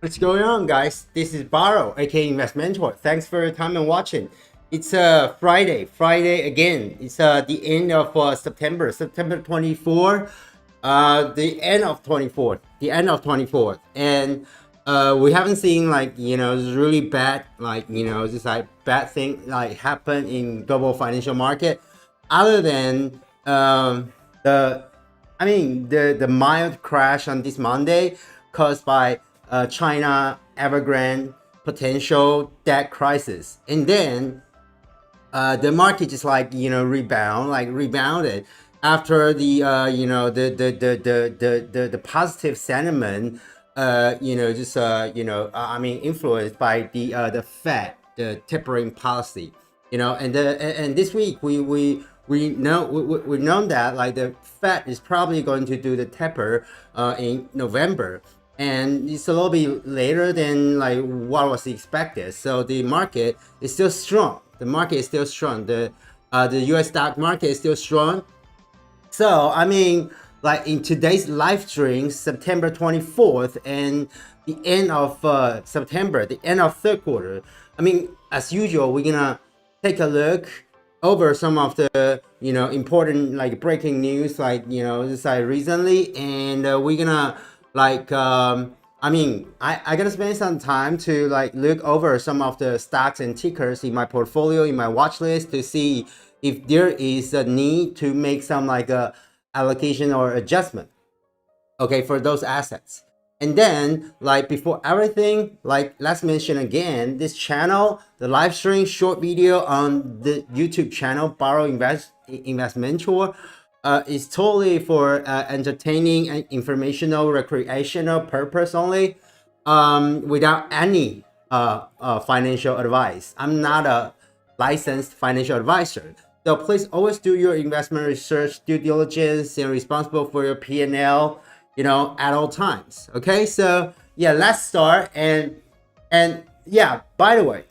What's going on, guys? This is Baro, aka Invest Mentor. Thanks for your time and watching. It's Friday again. It's the end of September 24, the end of 24, and we haven't seen really bad bad thing happen in global financial market, other than the mild crash on this Monday caused by China Evergrande potential debt crisis, and then the market just rebounded after the the positive sentiment influenced by the Fed, the tapering policy, and this week we know that the Fed is probably going to do the taper in November, and it's a little bit later than what was expected. So the market is still strong. The US stock market is still strong. So in today's live stream, September 24th, and the end of September, the end of third quarter, as usual, we're gonna take a look over some of the important breaking news recently, and we're gonna I gotta spend some time to look over some of the stocks and tickers in my portfolio, in my watch list, to see if there is a need to make some a allocation or adjustment, okay, for those assets. And then before everything, let's mention again this channel, the live stream short video on the YouTube channel Baro Invest Mentor is totally for entertaining and informational, recreational purpose only, without any financial advice. I'm not a licensed financial advisor, so please always do your investment research, due diligence, and responsible for your P&L, at all times. Okay, so yeah, let's start. And yeah, by the way,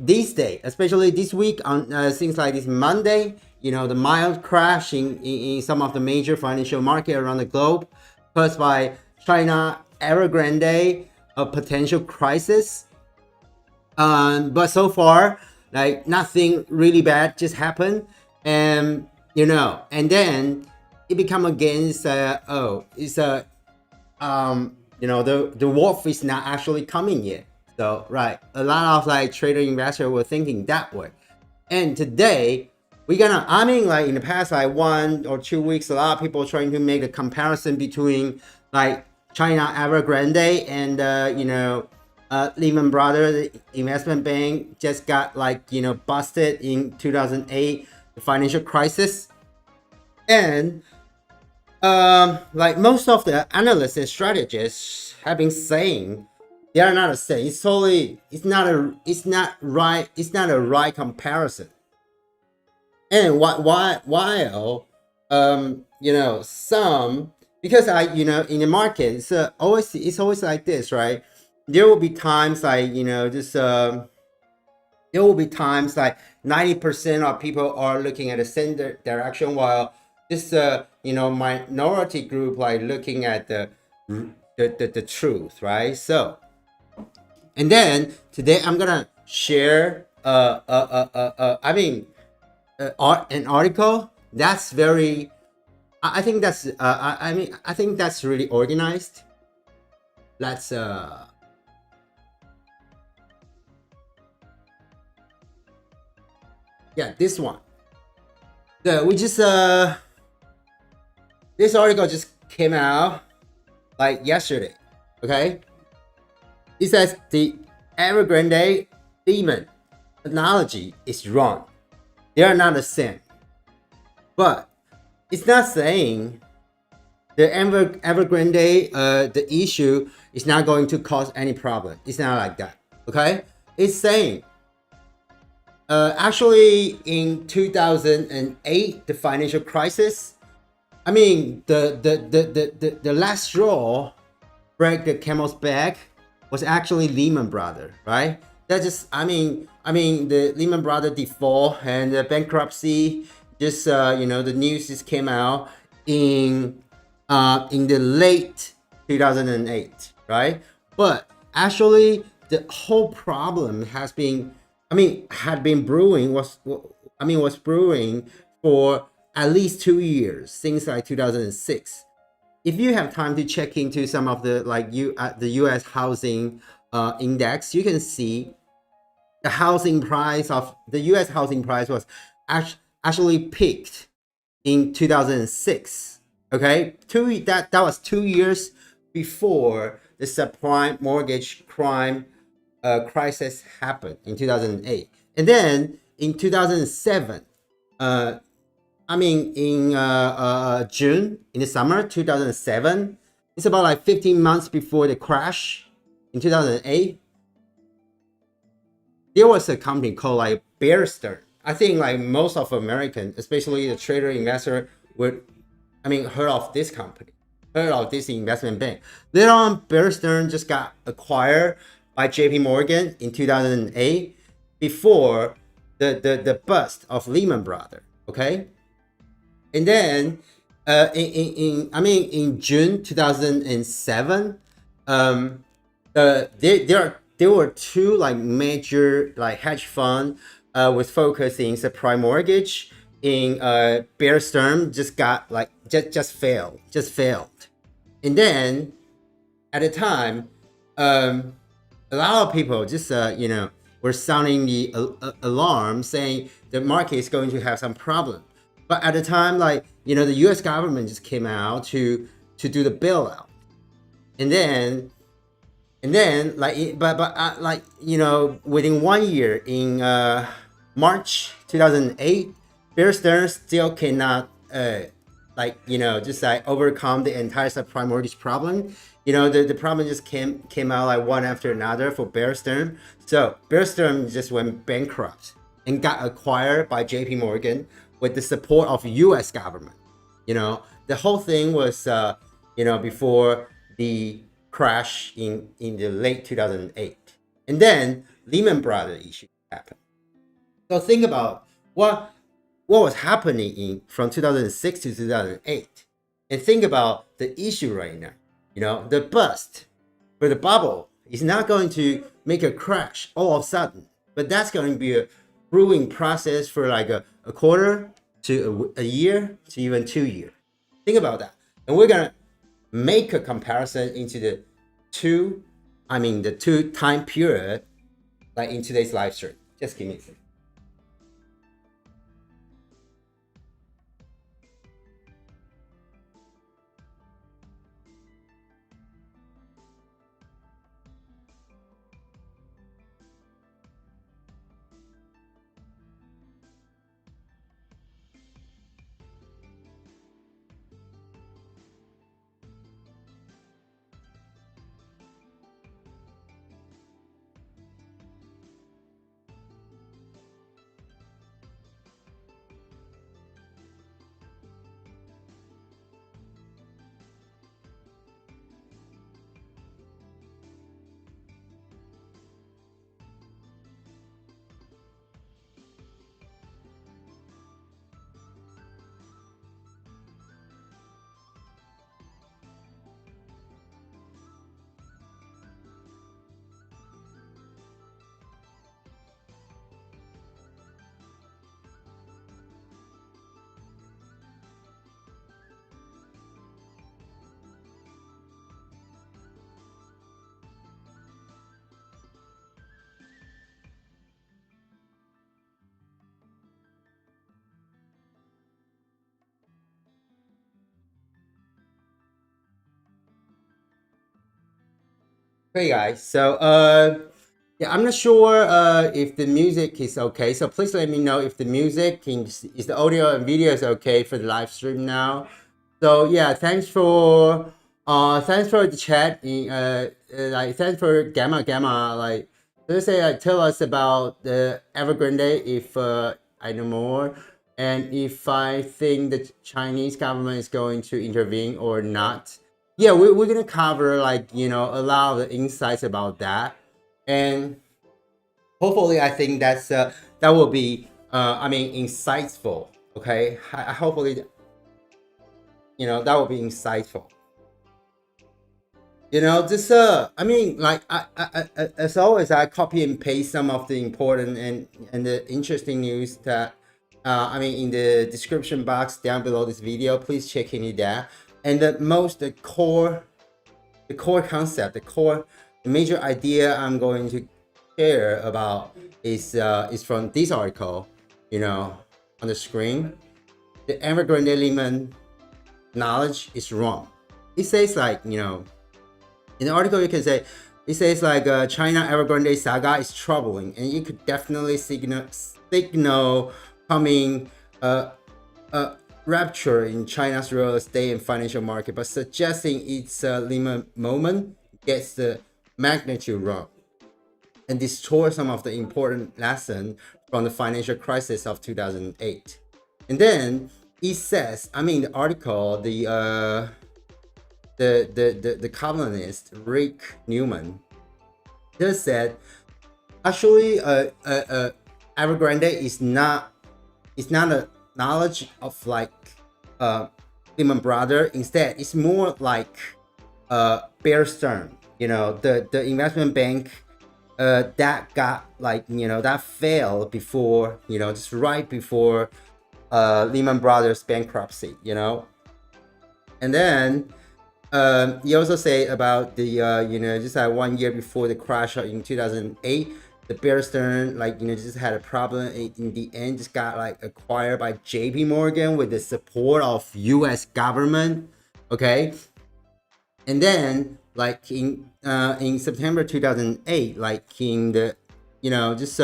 these days, especially this week, on things like this Monday, the mild crash in some of the major financial market around the globe, caused by China Evergrande, a potential crisis. But so far, nothing really bad just happened, and and then it become against the wolf is not actually coming yet. So a lot of trader investors were thinking that way. And today, I mean, like in the past like 1 or 2 weeks, a lot of people trying to make a comparison between like China Evergrande and Lehman Brothers investment bank just got like busted in 2008, the financial crisis. And like most of the analysts and strategists have been saying, they are not the same. It's not a right comparison. And while some, because in the market it's always like this, right? There will be times like just there will be times like 90% of people are looking at the same direction, while this minority group like looking at the truth, right? So, and then today I'm gonna share an article that's very, I think that's I think that's really organized. Let's yeah, this one. We just this article just came out like yesterday. Okay, it says the Evergrande-Lehman analogy is wrong. They are not the same. But it's not saying the Evergrande, the issue is not going to cause any problem. It's not like that. Okay? It's saying, actually in 2008, the financial crisis, I mean, the last straw break the camel's back was actually Lehman Brothers, right? That just, the Lehman Brothers default and the bankruptcy, just the news just came out in the late 2008, right? But actually, the whole problem had been brewing was brewing for at least 2 years, since like 2006. If you have time to check into some of the the U.S. housing index, you can see the housing price of the U.S. housing price was actually peaked in 2006. Okay, that was 2 years before the subprime mortgage crime crisis happened in 2008, and then in 2007. In June, in the summer 2007, it's about like 15 months before the crash in 2008. There was a company called like Bear Stearns. I think like most of Americans, especially the trader investor, heard of this company, heard of this investment bank. Later on, Bear Stearns just got acquired by JP Morgan in 2008, before the bust of Lehman Brothers. Okay. And then in June 2007, there were two like major like hedge fund with focus in subprime mortgage in Bear Stearns just failed. And then at the time, a lot of people just were sounding the alarm, saying the market is going to have some problem. But at the time, the U.S. government just came out to do the bailout, and then within 1 year, in March 2008, Bear Stearns still cannot overcome the entire subprime mortgage problem. The problem just came out like one after another for Bear Stearns. So Bear Stearns just went bankrupt and got acquired by JP Morgan with the support of U.S. government. The whole thing was before the crash in the late 2008, and then Lehman Brothers issue happened. So think about what was happening from 2006 to 2008, and think about the issue right now. The bust for the bubble is not going to make a crash all of a sudden, but that's going to be a brewing process for like a quarter to a year to even 2 years. Think about that. And we're gonna make a comparison into the two time period, like in today's live stream. Just give me a second. Hey guys, so yeah, I'm not sure if the music is okay. So please let me know if the music is the audio and video is okay for the live stream now. So yeah, thanks for the chat. Like thanks for Gamma. Like let's say tell us about the Evergrande if I know more, and if I think the Chinese government is going to intervene or not. Yeah, we're gonna cover like a lot of the insights about that, and hopefully I think that will be I mean insightful. Okay, hopefully that will be insightful. Just I mean, like as always, I copy and paste some of the important and the interesting news that I mean in the description box down below this video. Please check in it there. And the core concept, the major idea I'm going to share about is from this article, on the screen. The Evergrande-Lehman knowledge is wrong. It says like in the article you can say it says like China Evergrande saga is troubling and it could definitely signal coming rupture in China's real estate and financial market, but suggesting it's a Lehman moment gets the magnitude wrong and distort some of the important lessons from the financial crisis of 2008. And then it says, I mean, the article, the columnist Rick Newman just said, actually, Evergrande is not a knowledge of like Lehman Brothers. Instead, it's more like Bear Stearns, the investment bank that got like that failed before, just right before Lehman Brothers bankruptcy, and then he also say about the just like 1 year before the crash in 2008, the Bear Stearns like just had a problem in the end, just got like acquired by JP Morgan with the support of US government. Okay, and then like in September 2008, like in the just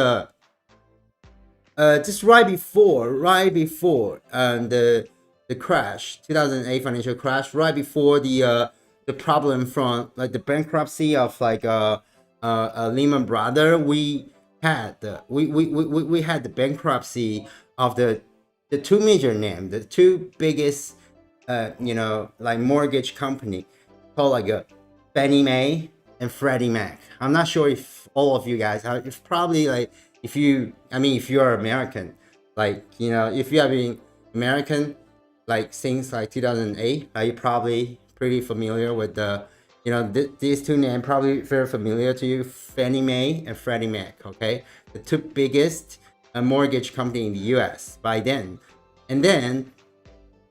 right before the crash, 2008 financial crash, right before the problem from like the bankruptcy of like Lehman Brothers, we had the bankruptcy of the two major names, the two biggest like mortgage company called like a Fannie Mae and Freddie Mac. I'm not sure if all of you guys are. It's probably like if you're American, like if you have been American like since like 2008, you're probably pretty familiar with the these two names, probably very familiar to you, Fannie Mae and Freddie Mac. Okay, the two biggest mortgage company in the U.S. by then, and then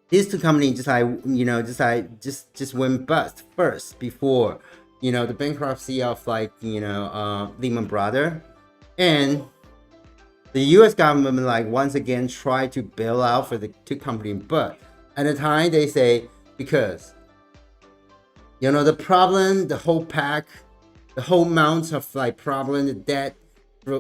these two companies just went bust first before the bankruptcy of like Lehman Brothers, and the U.S. government like once again tried to bail out for the two companies, but at the time they say because the problem, the whole amount of like problem, the debt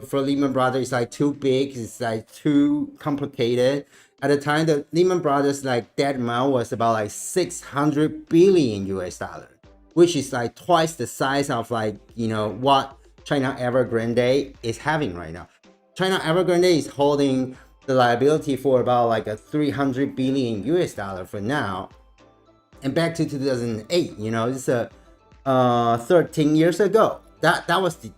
for Lehman Brothers is like too big, it's like too complicated. At the time, the Lehman Brothers like debt amount was about like 600 billion US dollar, which is like twice the size of like what China Evergrande is having right now. China Evergrande is holding the liability for about like a 300 billion US dollar for now. And back to 2008, it's 13 years ago. That was the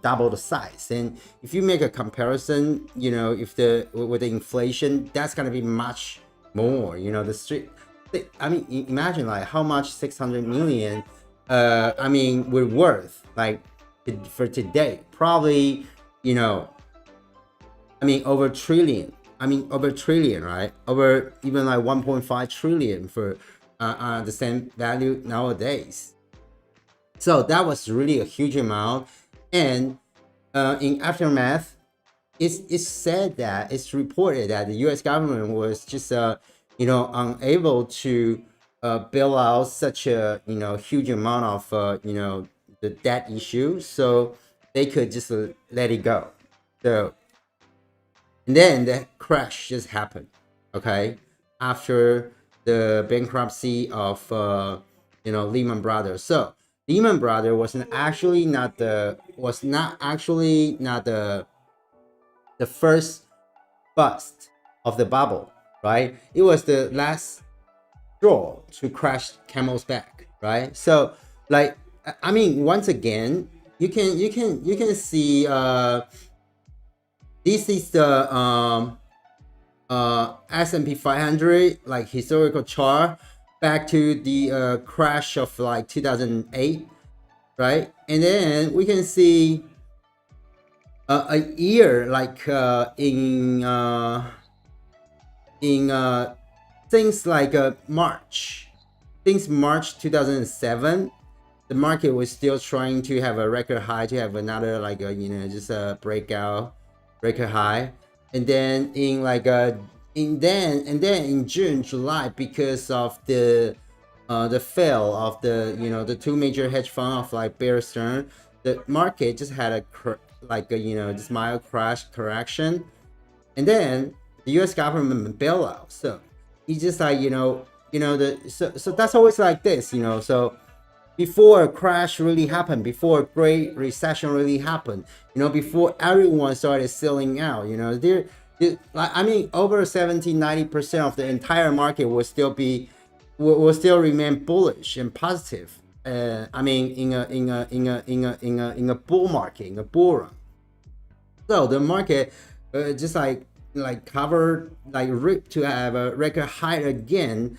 double the size. And if you make a comparison, if with the inflation, that's gonna be much more. I mean, imagine like how much 600 million we're worth like for today. Probably over trillion. Over trillion, right? Over even like 1.5 trillion for the same value nowadays. So that was really a huge amount. And in aftermath, it's said that it's reported that the U.S. government was just unable to bail out such a huge amount of the debt issue, so they could just let it go. So and then the crash just happened. Okay, after the bankruptcy of Lehman Brothers. So Lehman Brothers was not actually not the first bust of the bubble, right? It was the last straw to crash camel's back, right? So like I mean, once again, you can see this is the S&P 500 like historical chart back to the crash of like 2008, right? And then we can see a year like in things like March 2007, the market was still trying to have a record high, to have another like just a breakout high. And then in like in June, July, because of the fail of the two major hedge fund of like Bear Stearns, the market just had a just mild correction. And then the US government bailout. So it's just like so that's always like this, so before a crash really happened, before a great recession really happened, before everyone started selling out, I mean, over 70-90% of the entire market will still remain bullish and positive. I mean, in a bull market, in a bull run. So the market just like covered, like ripped to have a record high again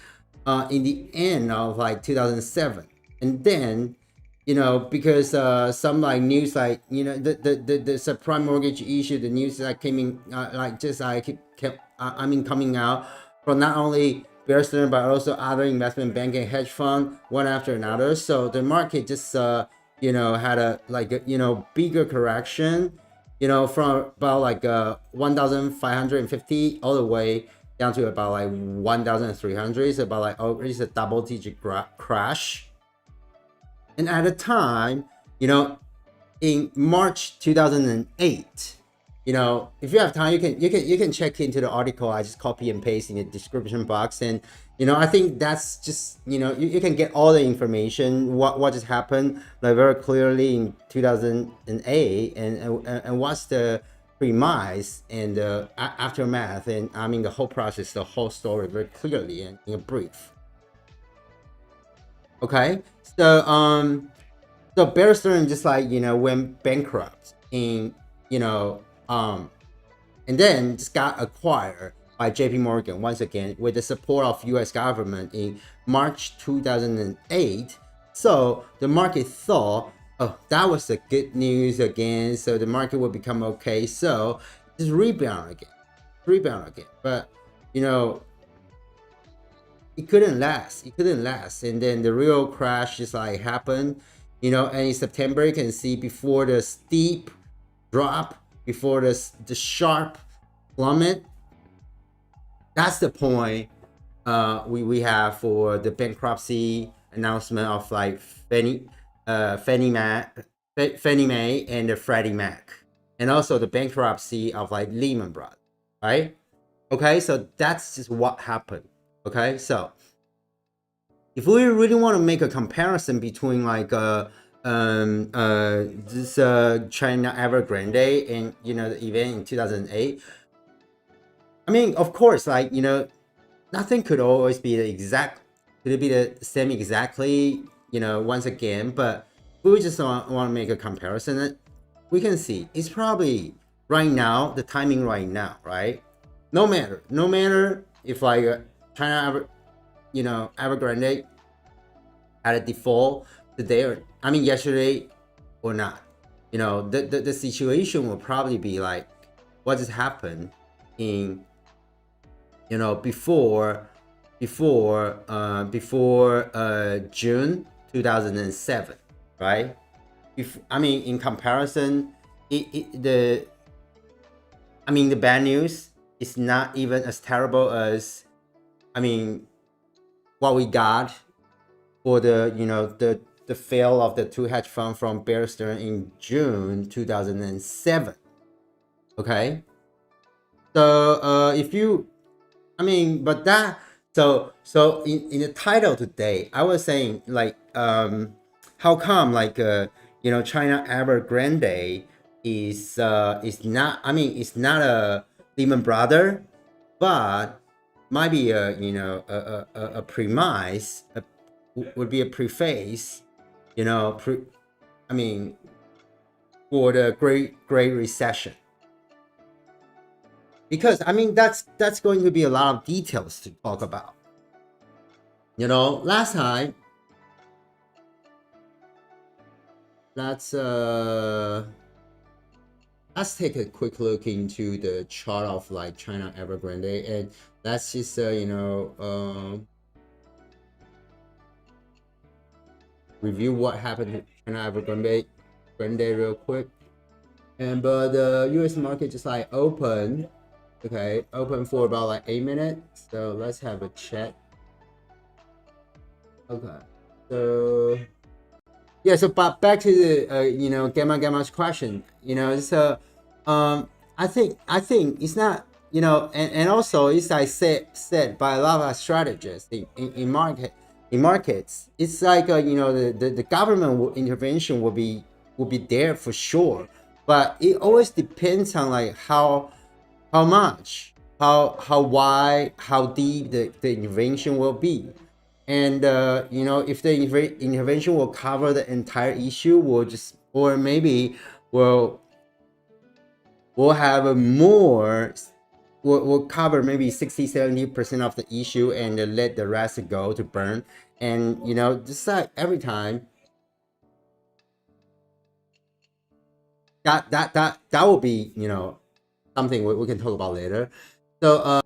in the end of like 2007. And then because some like news, like the subprime mortgage issue, the news that came in like just like coming out from not only Bear Stearns but also other investment banking hedge fund, one after another. So the market just had a bigger correction, from about like 1,550 all the way down to about like 1,300. It's about like it's a double-digit crash. And at the time, in March 2008, if you have time, you can check into the article. I just copy and paste in the description box, and I think that's just you can get all the information what just happened like very clearly in 2008, and what's the premise and the aftermath, and I mean the whole process, the whole story very clearly and in a brief. Okay, so so Bear Stearns just like went bankrupt in and then just got acquired by JP Morgan once again with the support of US government in March 2008. So the market thought, oh, that was the good news again, so the market will become okay, so just rebound again. But it couldn't last. And then the real crash just like happened, and in September you can see before the steep drop, before the sharp plummet. That's the point we have for the bankruptcy announcement of like Fannie Mae and the Freddie Mac, and also the bankruptcy of like Lehman Brothers, right? Okay, so that's just what happened. Okay, so if we really want to make a comparison between like this China Evergrande and the event in 2008, I mean, of course, like nothing could always be the same exactly, once again. But we just want to make a comparison. We can see it's probably right now, the timing right now, right? No matter if like China Evergrande had a default today, or I mean yesterday, or not, the situation will probably be like what just happened in before June 2007, right? I mean, in comparison, the bad news is not even as terrible as, I mean, what we got for the the fail of the two hedge fund from Bear Stearns in June 2007. Okay, so if you, I mean, but that, so in the title today, I was saying like how come like China Evergrande is not, I mean, it's not a Lehman Brother, but might be a a premise, would be a preface, I mean, for the Great Recession. Because I mean that's going to be a lot of details to talk about. Last time, let's take a quick look into the chart of like China Evergrande, and let's just review what happened to China Evergrande real quick. And but the US market just like open, okay, open for about like 8 minutes. So let's have a check. Okay, so yeah, so but back to the Gamma's question. So I think it's not, and also it's like said by a lot of strategists in markets. It's like the government intervention will be there for sure, but it always depends on like how much, how wide, how deep the intervention will be. And if the intervention will cover the entire issue, or maybe we'll have a more, we'll cover maybe 60-70% of the issue and let the rest go to burn. And just like every time, that will be something we can talk about later. So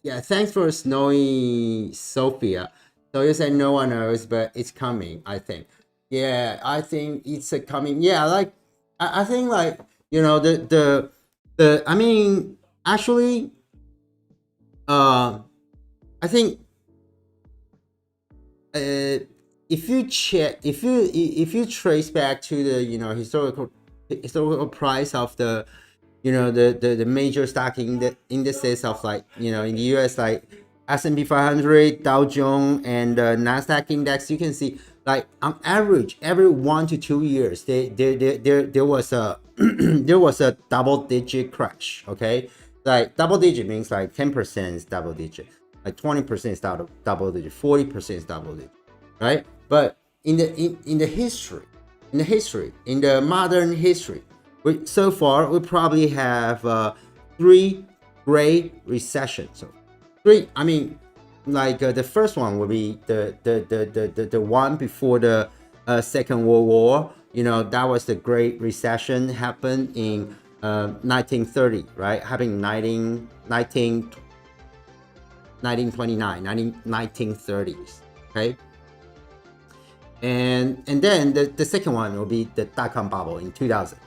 yeah, thanks for Snowy Sophia. So you said no one knows, but it's coming, I think. Yeah, I think it's coming. Yeah, like I think like the I mean, actually I think if you check, if you trace back to the historical price of the the major stock indices of like in the US, like S&P 500, Dow Jones, and Nasdaq index, you can see like on average every 1 to 2 years there was a there was a double-digit crash. Okay, like double digit means like 10% is double digit, like 20% is double digit, 40% is double digit, right? But in the history, in the modern history, so far we probably have 3 great recessions. So 3, I mean, like the first one will be the one before the Second World War. That was the Great Recession, happened in 1930, right? Happened in 1929, 1930s, okay? And then the second one will be the dot-com bubble in 2000.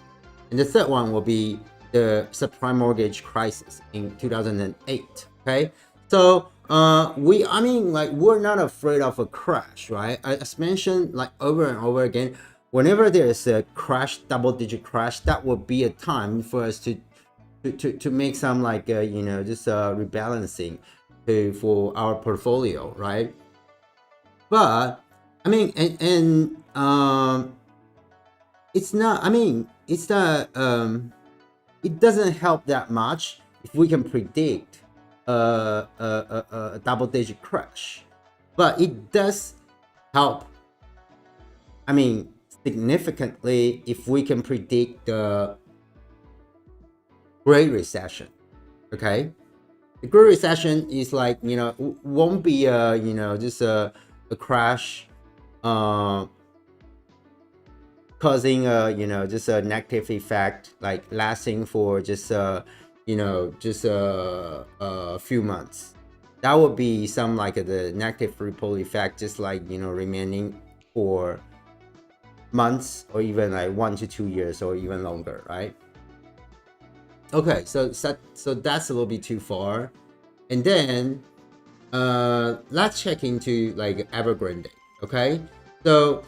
And the third one will be the subprime mortgage crisis in 2008, okay? So I mean, like, we're not afraid of a crash, right? As mentioned, like over and over again, whenever there's a crash, double-digit crash, that will be a time for us to make some like just rebalancing for our portfolio, right? But I mean, and it's not, I mean, it's not, it doesn't help that much if we can predict a double-digit crash, but it does help, I mean, significantly if we can predict the Great Recession. Okay, the Great Recession is like, won't be just a crash causing just a negative effect, like lasting for just just a few months. That would be some like the negative ripple effect, just like remaining for months, or even like 1 to 2 years, or even longer, right? Okay, so that's a little bit too far. And then let's check into like Evergrande. Okay, so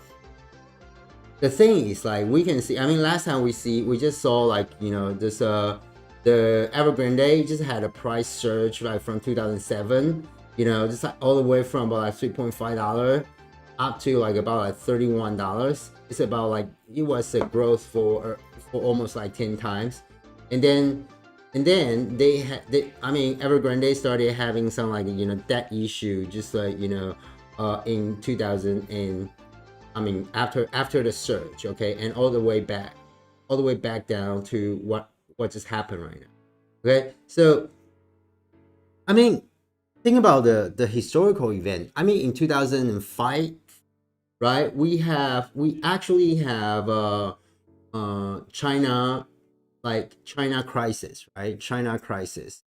the thing is like we can see, I mean last time we just saw like this the Evergrande just had a price surge like from 2007, just like all the way from about like $3.5 up to like about like $31. It's about like it was a growth for almost like 10 times. And then I mean Evergrande started having some like debt issue just like in 2000 and I mean after the surge, okay, and all the way back down to what just happened right now. Okay, so I mean think about the historical event. I mean in 2005, right, we actually have China, like China crisis, right? China crisis.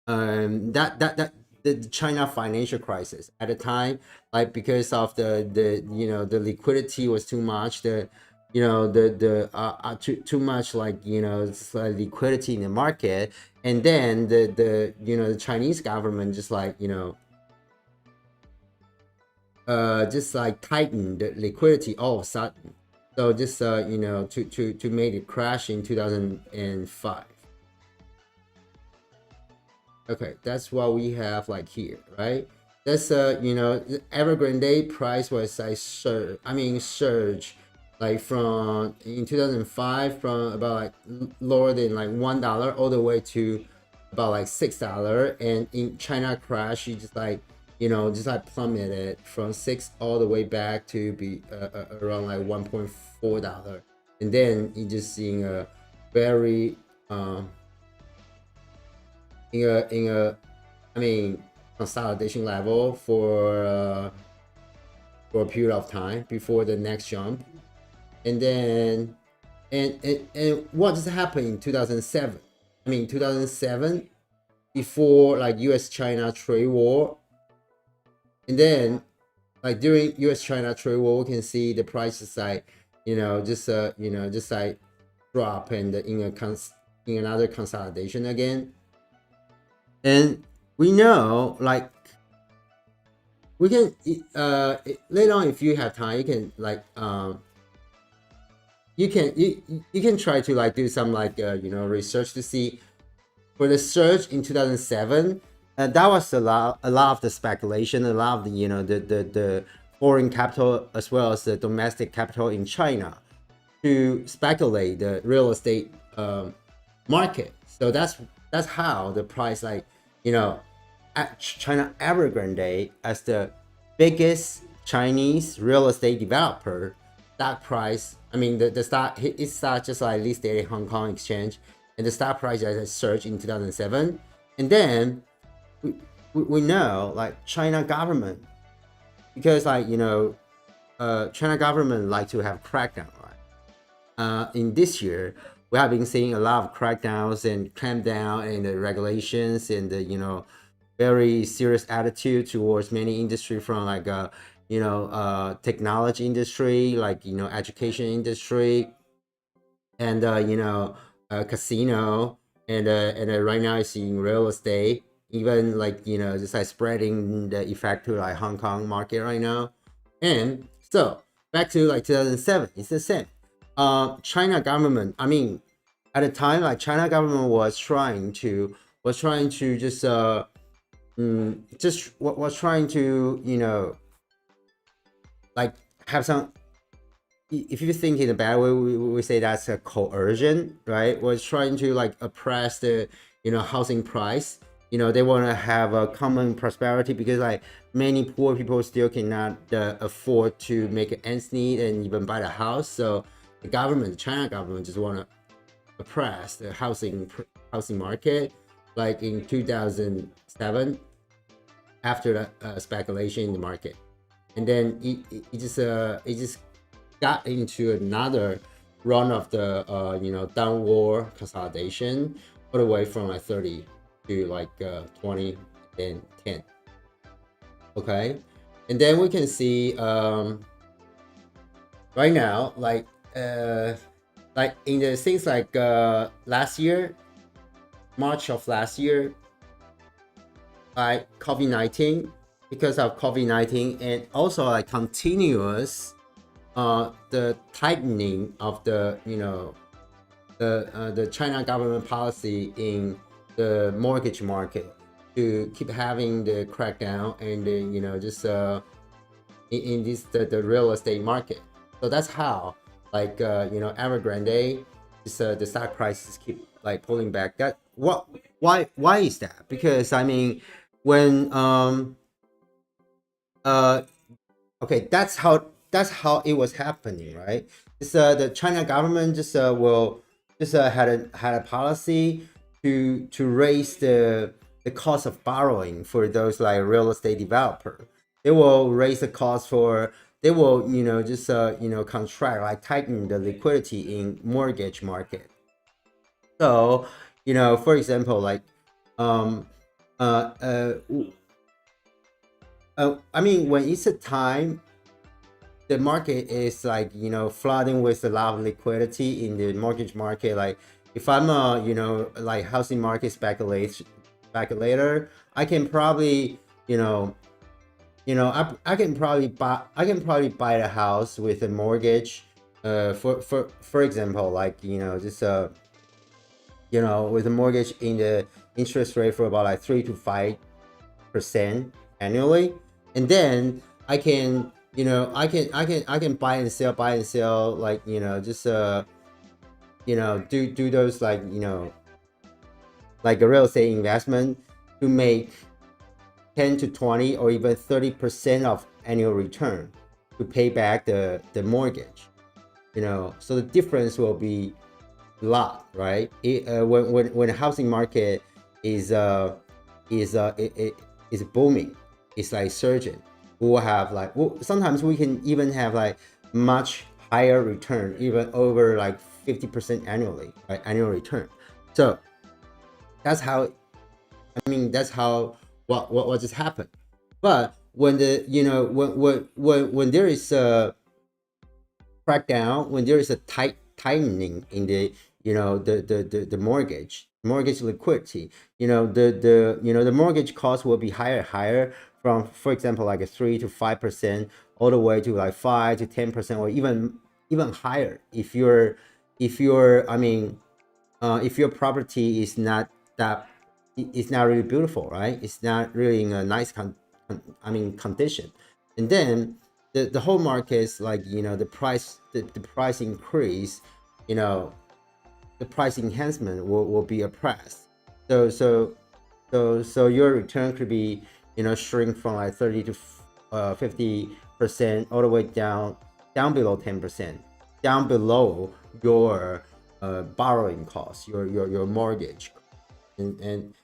That the China financial crisis at the time, like because of the liquidity was too much, too much like liquidity in the market, and then the Chinese government just like just like tightened the liquidity all of a sudden. So just to make it crash in 2005. Okay, that's what we have like here, right? That's the Evergrande price was like surge like from in 2005 from about like lower than like $1 all the way to about like $6, and in China crash you just like just like plummeted from 6 all the way back to be around like $1.4, and then you just seeing a very in a I mean consolidation level for a period of time before the next jump. And then and what just happened in 2007? I mean 2007, before like US China trade war. And then like during US China trade war, we can see the prices like just like drop and in another consolidation again. And we know like we can later on, if you have time, you can like you can try to like do some like research to see for the surge in 2007. That was a lot of the speculation, a lot of the foreign capital as well as the domestic capital in China to speculate the real estate market. So that's how the price like at China Evergrande, as the biggest Chinese real estate developer, stock price, I mean the stock, it started just like listed at Hong Kong exchange, and the stock price has surged in 2007. And then we know like China government, because like China government like to have crackdown, right? In this year we have been seeing a lot of crackdowns and clampdown and the regulations and the very serious attitude towards many industry, from like technology industry, like education industry, and casino, and right now I seeing real estate, even like just like spreading the effect to like Hong Kong market right now. And so back to like 2007, it's the same. China government, I mean at the time like China government was trying to just was trying to like have some, if you think in a bad way, we say that's a coercion, right? Was trying to like oppress the housing price. They want to have a common prosperity, because like many poor people still cannot afford to make ends meet and even buy the house. So the government, China government, just want to oppress the housing market, like in 2007, after the speculation in the market. And then it just got into another run of the downward consolidation, all the way from like 30 to like 20 and 10. Okay, and then we can see right now like in the things like last year, March of last year, like COVID-19, because of COVID-19, and also like continuous the tightening of the the China government policy in the mortgage market to keep having the crackdown and the, just in this the real estate market. So that's how like Evergrande, the stock prices keep like pulling back. That what why is that? Because I mean when uh okay, that's how it was happening, right? It's the China government just will just had a policy to raise the cost of borrowing for those like real estate developer. They will raise the cost for, they will just contract, like tighten the liquidity in mortgage market. So for example, like um uh uh, I mean when it's a time the market is like flooding with a lot of liquidity in the mortgage market. Like if I'm a like housing market speculator, I can probably I can probably buy a house with a mortgage, for example, like just with a mortgage in the interest rate for about like 3 to 5% annually, and then I can I can buy and sell, like just do those like like a real estate investment to make 10 to 20 or even 30% of annual return to pay back the mortgage. So the difference will be a lot, right? When the housing market is is booming, it's like surging. We will have like, sometimes we can even have like much higher return, even over like 50% annually, right? Annual return. So that's how, I mean, that's how what just happened. But when the when there is a crackdown, when there is a tightening in the the mortgage liquidity, the mortgage cost will be higher from, for example, like a 3 to 5% all the way to like 5 to 10%, or even higher if you're I mean if your property is not that, it's not really beautiful, right? It's not really in a nice condition. And then the whole market is like the price increase, you know the price enhancement will be oppressed. So your return could be shrink from like 30 to 50% all the way down below 10%, down below your borrowing costs, your mortgage. And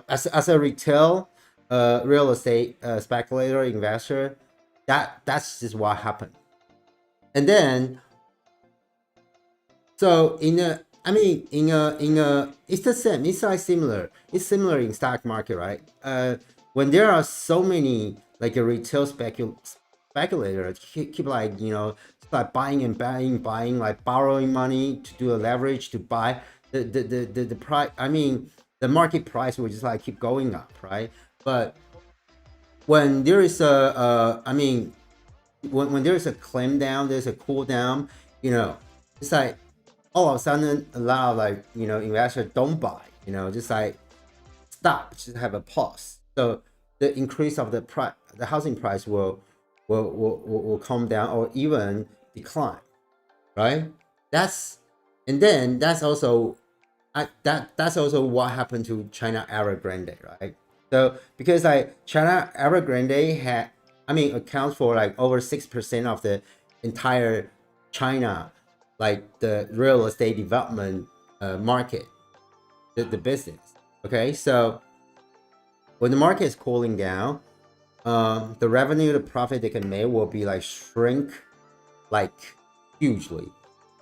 as a retail real estate speculator investor, that's just what happened. And then so it's the same. It's like similar. It's similar in stock market, right? When there are so many like a retail speculator keep like start buying and buying, like borrowing money to do a leverage to buy the price. I mean, the market price will just like keep going up, right? But when there is I mean, when there is a climb down, there's a cool down. It's like all of a sudden a lot of like investors don't buy. Just like stop, just have a pause. So the increase of the housing price will come down or even decline, right? That's and then that's also that's also what happened to China Evergrande, right? So because like China Evergrande had, I mean, accounts for like over 6% of the entire China, like the real estate development market, the business. Okay, so when the market is cooling down, the revenue, the profit they can make will be like shrink like hugely,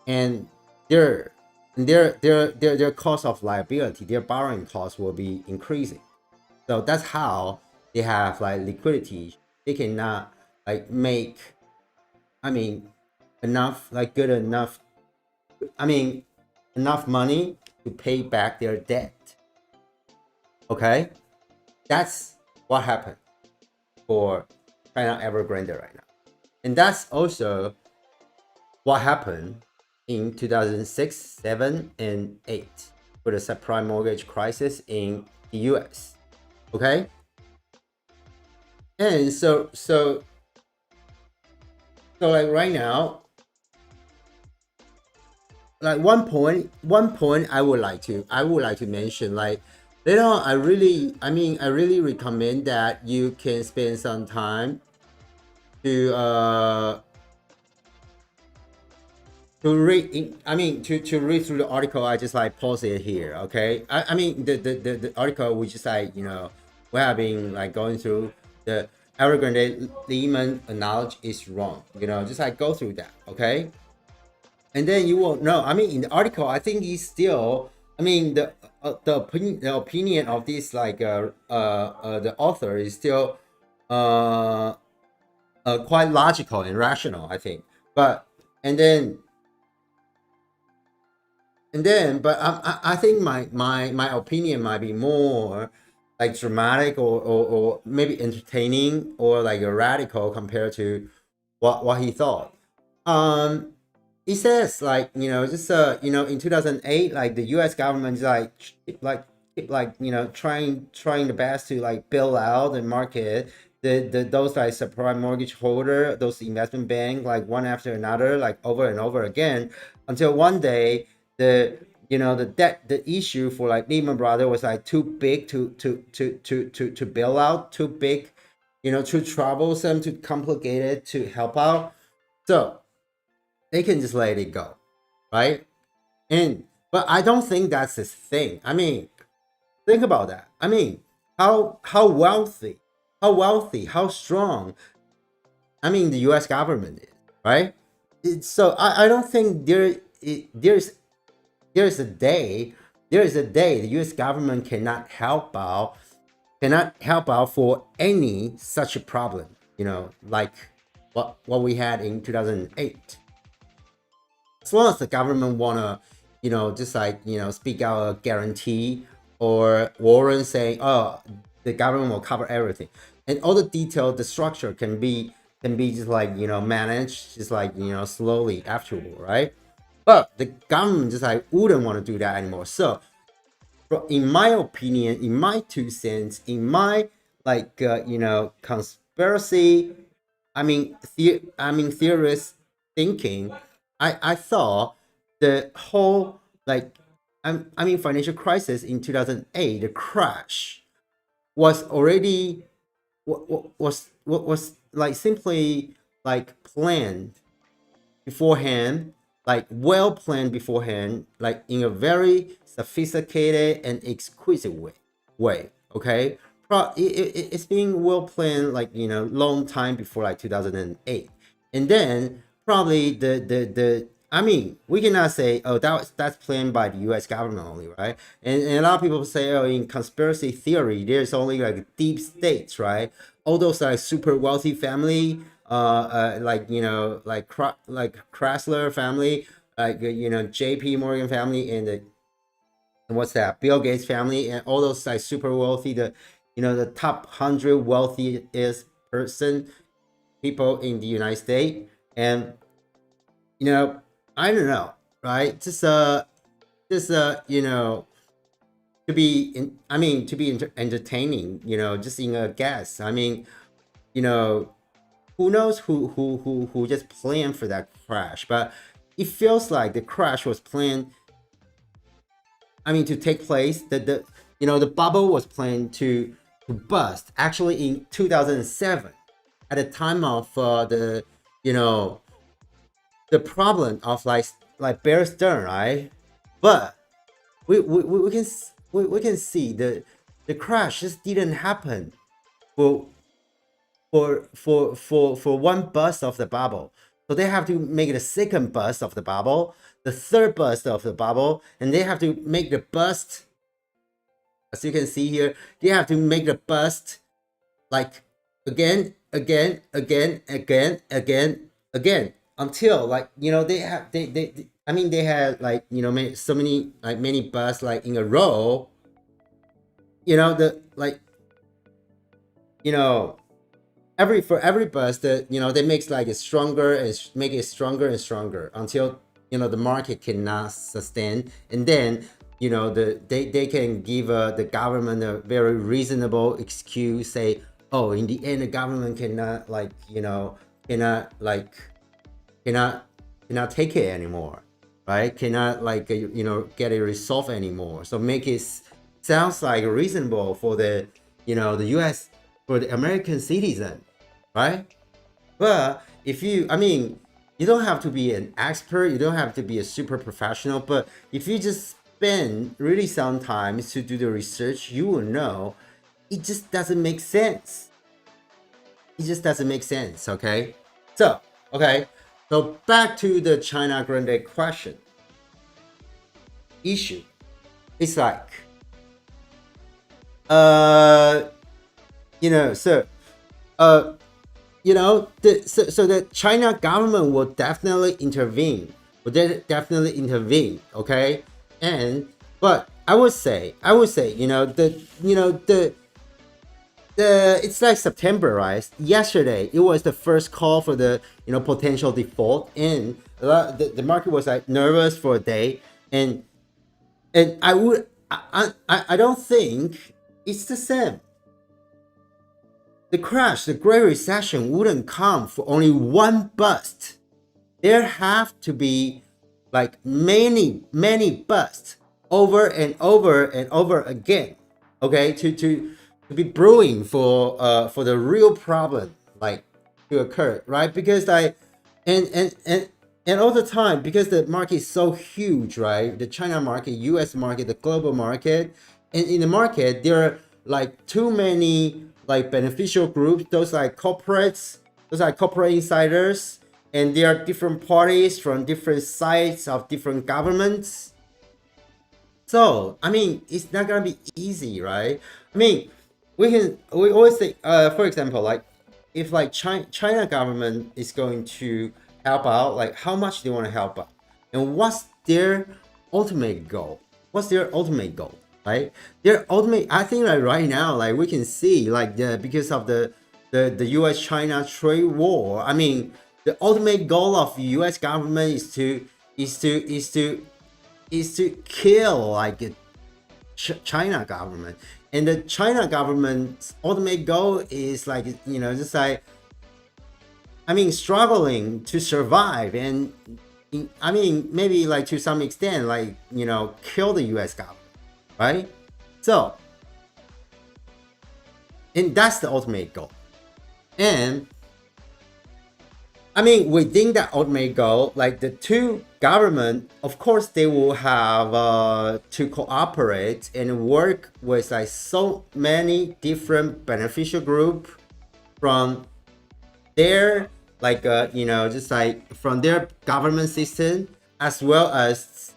and their their cost of liability, their borrowing costs will be increasing. So that's how they have like liquidity. They cannot like make, I mean, enough, like good enough, I mean, enough money to pay back their debt. Okay, that's what happened for China Evergrande right now, and that's also what happened in 2006, 7, and 8 with the subprime mortgage crisis in the US. Okay? And so like right now, like one point I would like to mention, like later on, I really recommend that you can spend some time to read to read through the article. I just like pause it here. Okay, I mean the article, we just like, we have been like going through the Evergrande-Lehman analogy is wrong, just like go through that. Okay, and then you will know. I mean, in the article, I think he's still, the opinion of this, like the author is still quite logical and rational, I think. But and then but I think my opinion might be more like dramatic, or maybe entertaining, or like a radical compared to what he thought. He says, like, just in 2008, like the US government is like trying the best to like bail out the market, the those like subprime mortgage holder, those investment bank, like one after another, like over and over again, until one day the issue for like Lehman Brothers was like too big to bail out, too big, too troublesome, too complicated to help out. So they can just let it go, right? And but I don't think that's the thing. I mean, think about that. I mean, how wealthy, how strong, the U.S. government is, right? So I don't think there's a day the U.S. government cannot help out for any such a problem, like what we had in 2008. As long as the government wanna, just like, speak out a guarantee or warrant saying, oh, the government will cover everything, and all the detail, the structure can be just like, managed just like, slowly afterward, right? But the government just like wouldn't want to do that anymore. So in my opinion, in my 2 cents, in my like conspiracy, theorist thinking, I thought the whole like financial crisis in 2008, the crash was already was like simply like planned beforehand, like well planned beforehand, like in a very sophisticated and exquisite way. Okay, it's being well planned, like, long time before, like 2008. And then probably we cannot say, oh, that's planned by the US government only, right? And a lot of people say, oh, in conspiracy theory there's only like deep states, right? All those like super wealthy family, like, like Chrysler family, like, JP Morgan family, and what's that, Bill Gates family, and all those like super wealthy, the top 100 wealthiest people in the United States. And I don't know, right? To be entertaining, just in a guess. Who knows who just planned for that crash? But it feels like the crash was planned, to take place. The bubble was planned to bust actually in 2007, at the time of the problem of like Bear Stearns, right? But we can see the crash just didn't happen for one burst of the bubble. So they have to make the second burst of the bubble, the third burst of the bubble, and they have to make the burst. As you can see here, they have to make the burst like again, until, like, they had like, so many, like many bursts like in a row. The like, for every bust, that they make like it stronger and make it stronger and stronger until the market cannot sustain, and then they can give the government a very reasonable excuse, say, oh, in the end the government cannot like cannot like cannot take it anymore, right? Cannot like get it resolved anymore. So make it sounds like reasonable for the the US, for the American citizen, right? But if you don't have to be an expert, you don't have to be a super professional, but if you just spend really some time to do the research, you will know it just doesn't make sense. It just doesn't make sense, okay? So, back to the China Grande question. Issue. It's like, so the China government will definitely intervene. Okay, but I would say, it's like September, right? Yesterday, it was the first call for the potential default, and the market was like nervous for a day, and I don't think it's the same. The crash, the Great Recession wouldn't come for only one bust. There have to be like many busts over and over and over again, okay, to be brewing for the real problem like to occur, right? Because and all the time, because the market is so huge, right? The China market, US market, the global market, and in the market there are like too many like beneficial groups, those like corporates, those are corporate insiders, and there are different parties from different sides of different governments. So it's not gonna be easy, right? We always say, for example, like if like China government is going to help out, like how much they want to help out, and what's their ultimate goal? Right? Their ultimate, I think, like right now, like we can see, like because of the U.S. China trade war. The ultimate goal of the U.S. government is to kill like China government, and the China government's ultimate goal is like just like struggling to survive, and maybe like to some extent like kill the U.S. government, right? So, and that's the ultimate goal. And within that ultimate goal, like the two government, of course, they will have to cooperate and work with like so many different beneficial group from their like just like from their government system, as well as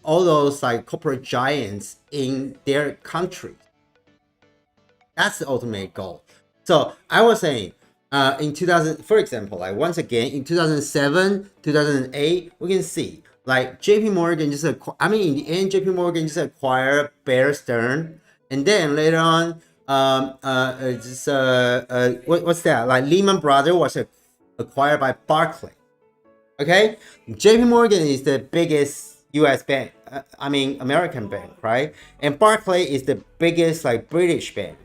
all those like corporate giants in their country. That's the ultimate goal. So I was saying, in 2000, for example, like once again in 2007, 2008, we can see like JP Morgan just in the end, JP Morgan just acquired Bear Stearns, and then later on, what's that? Like Lehman Brothers was acquired by Barclays. Okay, JP Morgan is the biggest US bank, American bank, right? And Barclays is the biggest like British bank.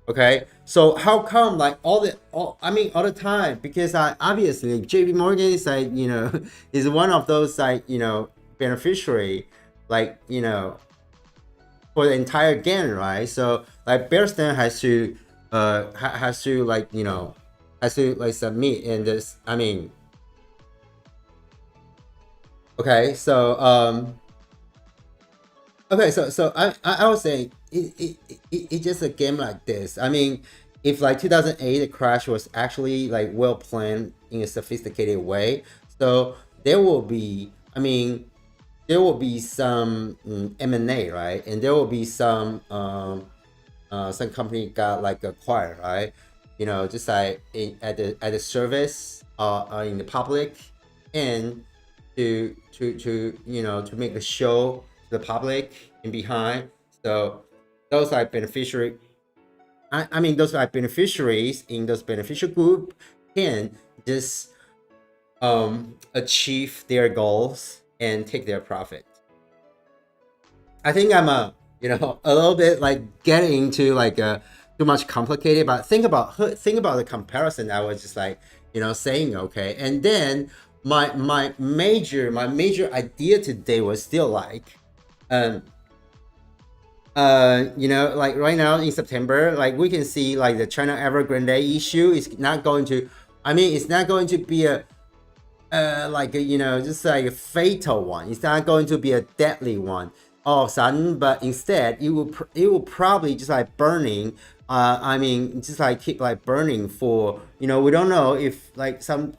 Okay, so how come like all the time? Because obviously JP Morgan is like is one of those like beneficiary, like for the entire gain, right? So like Bear Stearns has to submit in this. Okay, so I would say it's just a game like this. If like 2008 the crash was actually like well planned in a sophisticated way, so there will be some M&A, right? And there will be some company got like acquired, right? Just like at the service in the public, and to make a show to the public and behind. So those like beneficiary I mean, those like beneficiaries in those beneficial group can just achieve their goals and take their profit. I think I'm a a little bit like getting into like too much complicated, but think about the comparison. I was just like saying okay, and then my major idea today was still like um like right now in September, like we can see like the China Evergrande issue is not going to. I mean, it's not going to be a like a, just like a fatal one. It's not going to be a deadly one all of a sudden, but instead it will probably just like burning. I mean, just like keep like burning for we don't know if like some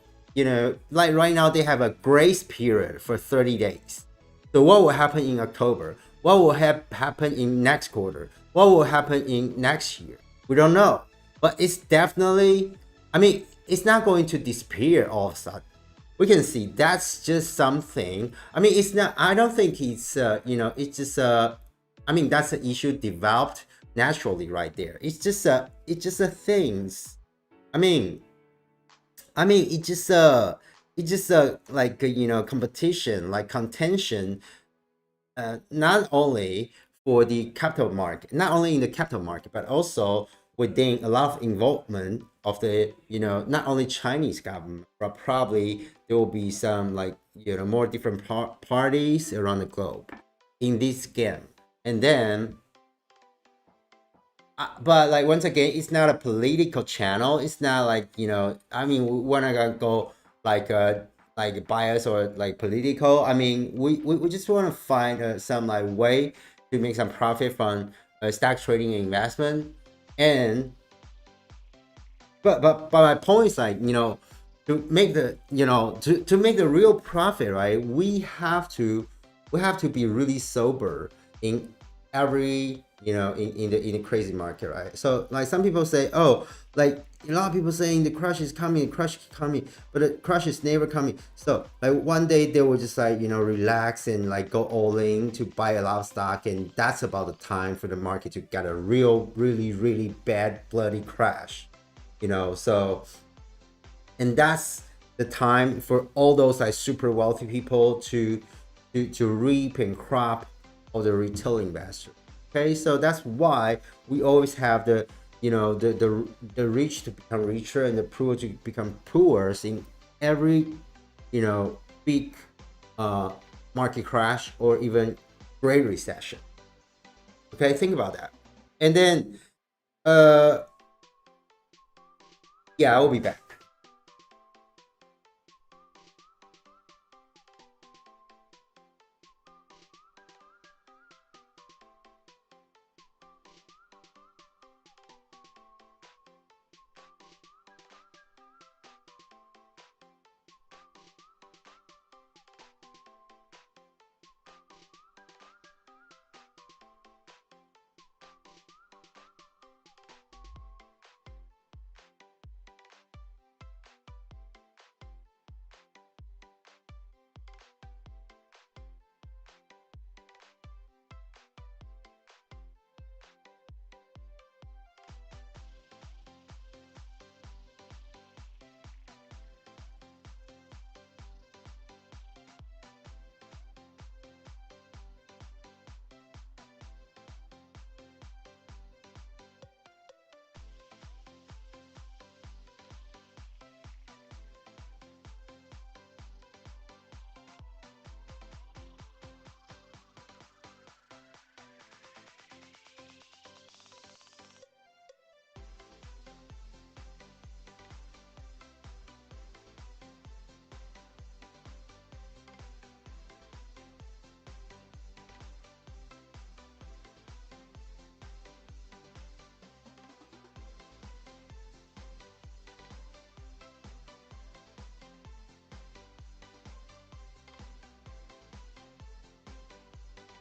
like right now they have a grace period for 30 days. So what will happen in October? What will happen in next quarter? What will happen in next year? We don't know, but it's definitely. I mean, it's not going to disappear all of a sudden. We can see that's just something. I mean, it's not. I don't think it's. It's just. I mean, that's an issue developed naturally right there. It's just a. It's just a things. I mean. It just like competition, like contention, not only for the capital market, not only in the capital market, but also within a lot of involvement of the not only Chinese government, but probably there will be some like more different parties around the globe in this game, and then but like once again, it's not a political channel. It's not like I mean, we're not gonna go like bias or like political. I mean, we just want to find some like way to make some profit from stock trading and investment. And but my point is like to make the to make the real profit, right? We have to be really sober in every in the crazy market, right? So like some people say, oh, like a lot of people saying the crush is coming, the crush is coming, but the crush is never coming. So like one day they will just like relax and like go all in to buy a lot of stock, and that's about the time for the market to get a real really really bad bloody crash. So and that's the time for all those like super wealthy people to reap and crop of the retail investor. Okay, so that's why we always have the the rich to become richer and the poor to become poorer in every big market crash or even great recession. Okay, think about that. And then uh yeah, I will be back.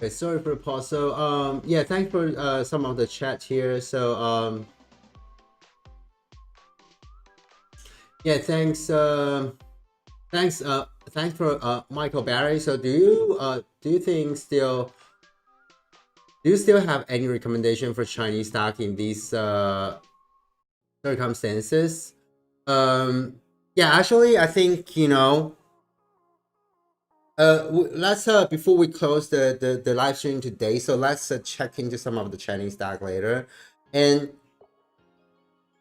Okay, sorry for the pause. So yeah, thanks for some of the chat here. So yeah, thanks for Michael Barry. So do you think still Do you still have any recommendation for Chinese stock in these circumstances? Yeah, actually, I think let's before we close the live stream today, so let's check into some of the Chinese stock later, and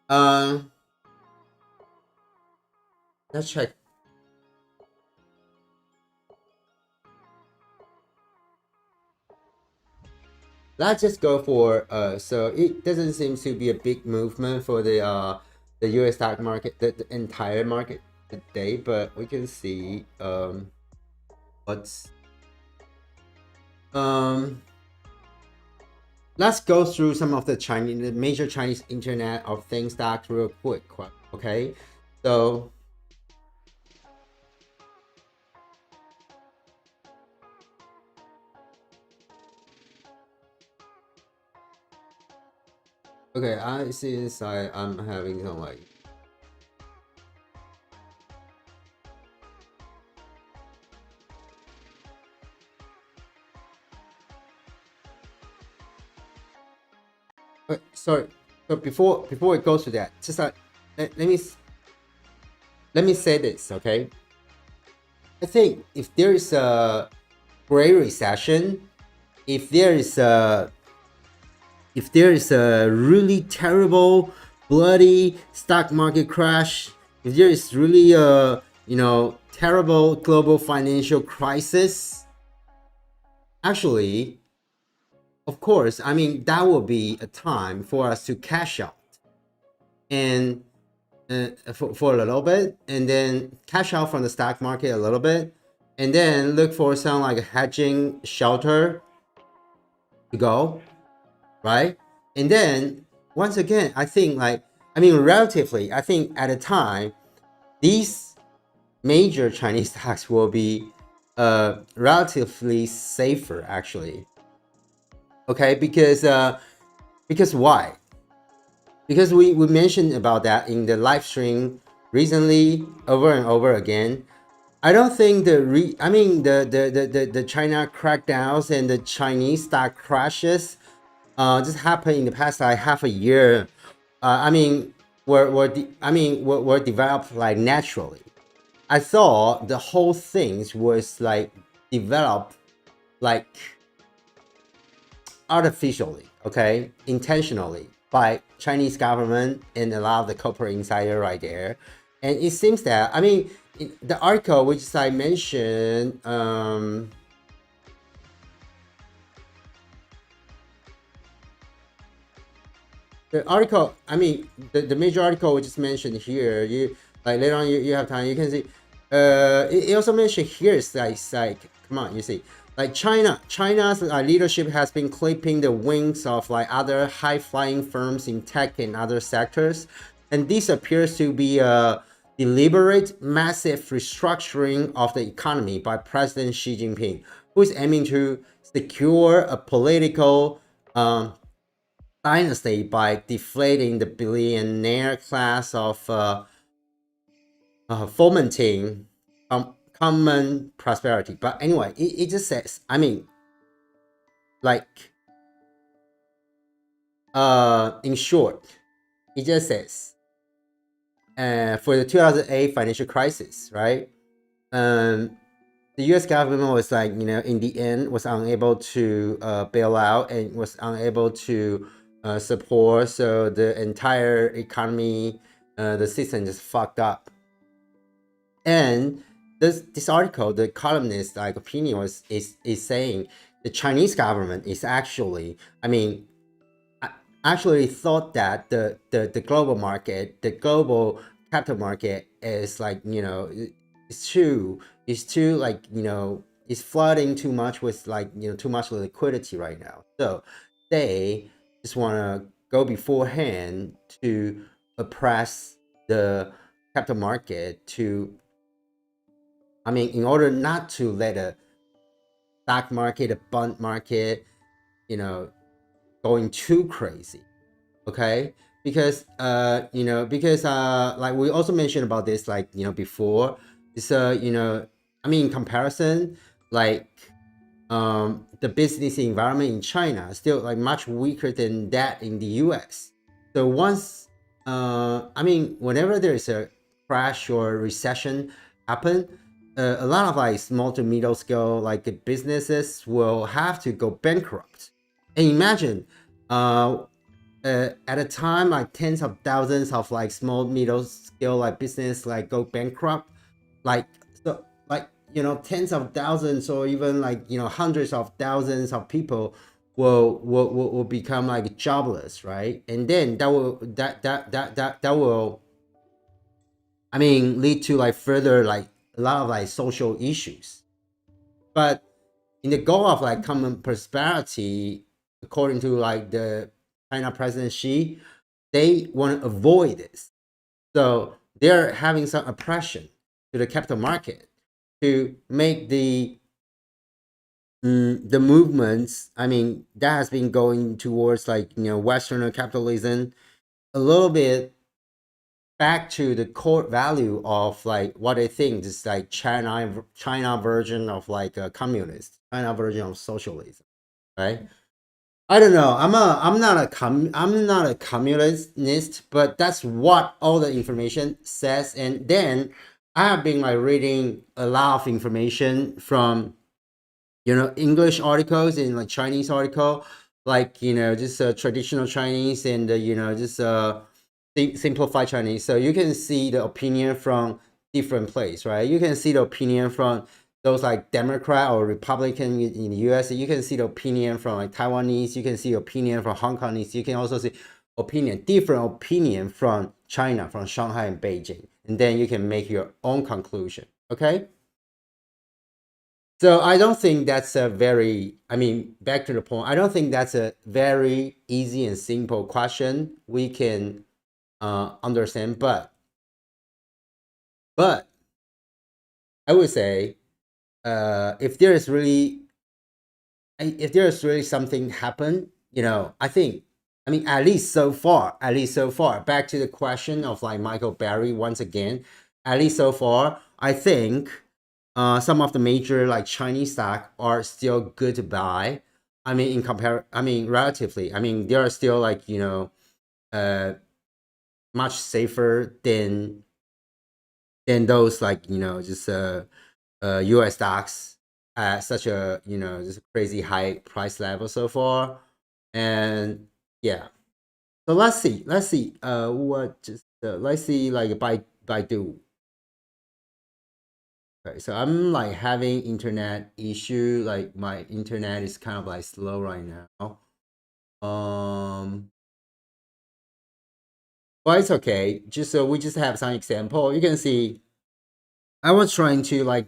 um, let's check. Let's just go for so it doesn't seem to be a big movement for the US stock market, the entire market today, but we can see what's um let's go through some of the major Chinese Internet of Things stocks real quick, okay? So okay, I'm having some like sorry. So before it goes to that, just let me say this, okay? I think if there is a Great Recession, if there is a really terrible, bloody stock market crash, if there is really a terrible global financial crisis, actually, of course, I mean that will be a time for us to cash out and for a little bit, and then cash out from the stock market a little bit, and then look for some like hedging shelter to go, right? And then once again, I think relatively, I think at a time, these major Chinese stocks will be relatively safer actually. Okay, because why? Because we mentioned about that in the live stream recently over and over again. I don't think the China crackdowns and the Chinese stock crashes just happened in the past like half a year. I mean, were developed like naturally. I thought the whole things was like developed like artificially, okay, intentionally by Chinese government and a lot of the corporate insider right there. And it seems that the article which I mentioned, the article, the major article we just mentioned here, you like later on you have time, you can see. It also mentioned here is like come on, you see, like China's leadership has been clipping the wings of like other high flying firms in tech and other sectors, and this appears to be a deliberate, massive restructuring of the economy by President Xi Jinping, who is aiming to secure a political dynasty by deflating the billionaire class of fomenting common prosperity. But anyway, it just says, like, in short, it just says, for the 2008 financial crisis, right? The U.S. government was like, in the end, was unable to bail out and was unable to support. So the entire economy, the system just fucked up. And this article, the columnist like opinion is saying the Chinese government is actually, actually thought that the global market, the global capital market is like it's too like it's flooding too much with like too much liquidity right now. So they just want to go beforehand to oppress the capital market to in order not to let a stock market, a bond market, going too crazy. Okay, because like we also mentioned about this before. It's in comparison, like the business environment in China is still like much weaker than that in the US. So once, I mean, whenever there's a crash or recession happen, a lot of like small to middle scale like businesses will have to go bankrupt. And imagine, at a time like tens of thousands of like small middle scale like business like go bankrupt, like so like tens of thousands or even like hundreds of thousands of people will become like jobless, right? And then that will, I mean, lead to like further like a lot of like social issues. But in the goal of like common prosperity, according to like the China President Xi, they want to avoid this. So they're having some oppression to the capital market to make the movements. I mean, that has been going towards like Western capitalism a little bit back to the core value of like what they think is like China version of like a communist, China version of socialism, right? I don't know. I'm not a communist, but that's what all the information says. And then I have been like reading a lot of information from English articles and like Chinese article, like just traditional Chinese and just simplified Chinese. So you can see the opinion from different place, right? You can see the opinion from those like Democrat or Republican in the US. You can see the opinion from like Taiwanese. You can see opinion from Hong Kongese. You can also see different opinion from China, from Shanghai and Beijing. And then you can make your own conclusion. Okay. So I don't think that's a very, I mean, back to the point, I don't think that's a very easy and simple question we can understand. But I would say, if there is really, if there is really something happen, I think, I mean, at least so far, back to the question of like Michael Barry once again, at least so far, I think some of the major like Chinese stock are still good to buy. I mean, I mean, relatively, I mean, they are still like uh, much safer than those like just U.S. stocks at such a just crazy high price level so far. And yeah, so let's see what just let's see like by Baidu. Okay, so I'm like having internet issue. Like my internet is kind of like slow right now. Um, but it's okay. Just so we just have some example. You can see I was trying to like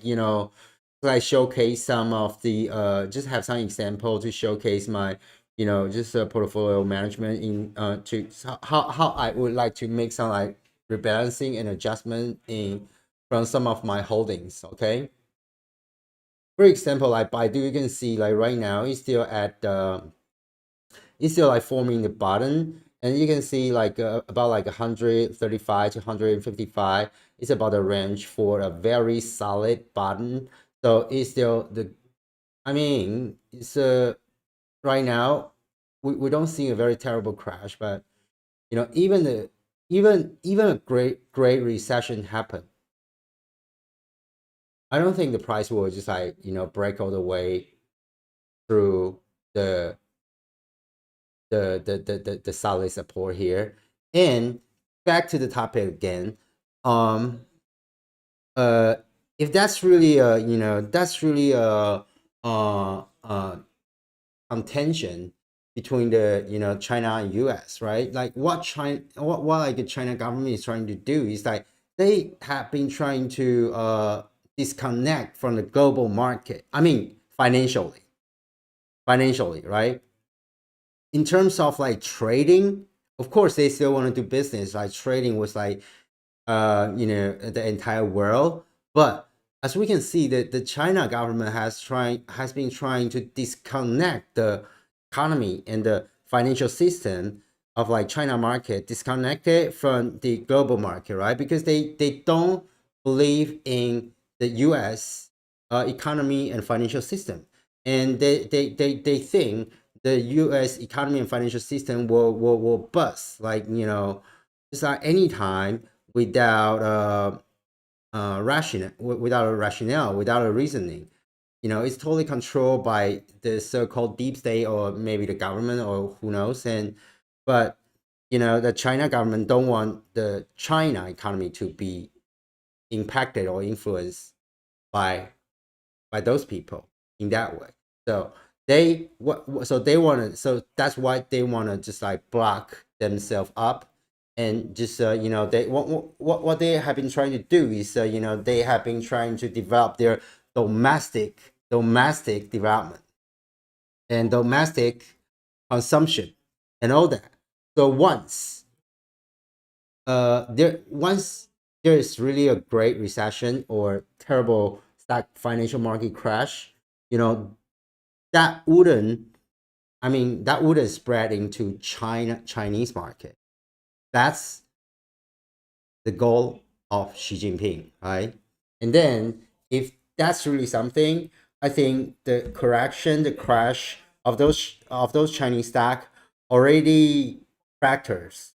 like showcase some of the just have some example to showcase my just portfolio management in to how I would like to make some like rebalancing and adjustment in from some of my holdings. Okay. For example, like Baidu, you can see like right now it's still at it's still like forming the bottom, and you can see like about like 135 to 155 is about the range for a very solid bottom. So it's still the, I mean, it's right now we don't see a very terrible crash, but even the even a great recession happen, I don't think the price will just like break all the way through the the solid support here. And back to the topic again, um uh if that's really that's really contention between the China and US, right? Like what China, what like the China government is trying to do is like they have been trying to disconnect from the global market. I mean financially, right? In terms of like trading, of course they still want to do business. Like trading was like the entire world. But as we can see, that the China government has been trying to disconnect the economy and the financial system of like China market, disconnect it from the global market, right? Because they don't believe in the US economy and financial system. and they think the U.S. economy and financial system will bust, like, just like any time without without a rationale, without a reasoning. It's totally controlled by the so-called deep state, or maybe the government, or who knows. And but the China government don't want the China economy to be impacted or influenced by those people in that way. So they want to, so that's why they want to just like block themselves up, and just they what they have been trying to do is, they have been trying to develop their domestic development and domestic consumption and all that. So once there is really a great recession or terrible stock financial market crash, you know, that wouldn't that wouldn't spread into Chinese market. That's the goal of Xi Jinping, right? And then if that's really something, I think the crash of those Chinese stock already factors,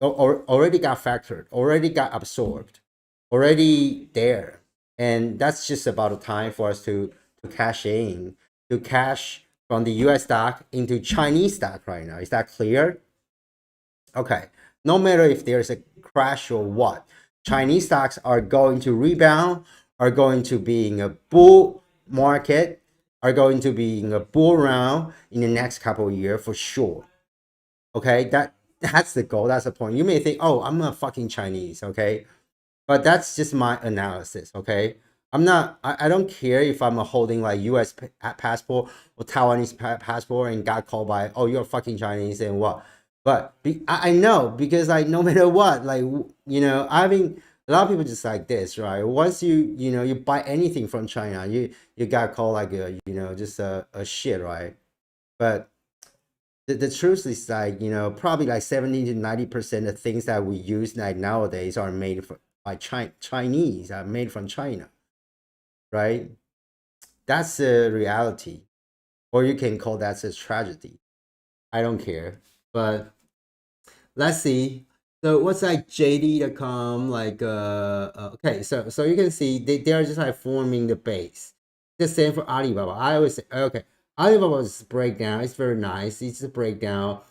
or already got factored, already got absorbed, already there. And that's just about the time for us to cash in, to cash from the US stock into Chinese stock right now. Is that clear? Okay. No matter if there's a crash or what, Chinese stocks are going to rebound, are going to be in a bull market, are going to be in a bull round in the next couple of years for sure. Okay, that's the goal. That's the point. You may think, oh, I'm not fucking Chinese. Okay, but that's just my analysis. Okay, I'm not. I don't care if I'm holding like U.S. Passport or Taiwanese passport and got called by, oh, you're fucking Chinese and what. But I know, because like no matter what, like I mean, a lot of people just like this, right? Once you buy anything from China, you got called like a just a shit, right? But the truth is, like, probably like 70 to 90% of things that we use like nowadays are made by Chinese, are made from China, right? That's a reality, or you can call that a tragedy. I don't care. But let's see. So what's like JD.com, like okay, so you can see they're just like forming the base. The same for Alibaba. I always say, okay, Alibaba's breakdown is very nice. It's a breakdown,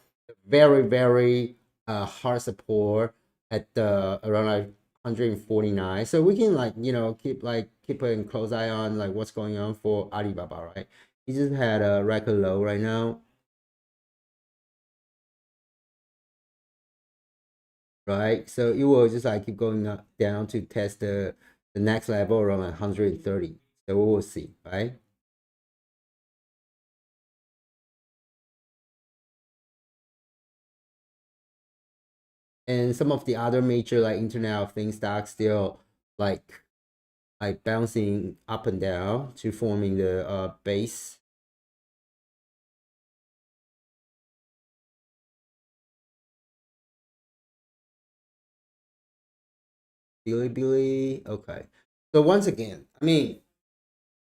very very hard support at the around like 149. So we can like keep a close eye on like what's going on for Alibaba, right? He just had a record low right now, right? So it will just like keep going up down to test the next level around like 130. So we will see, right? And some of the other major like Internet of Things stocks still like bouncing up and down to forming the base. Bilibili, okay. So once again, I mean,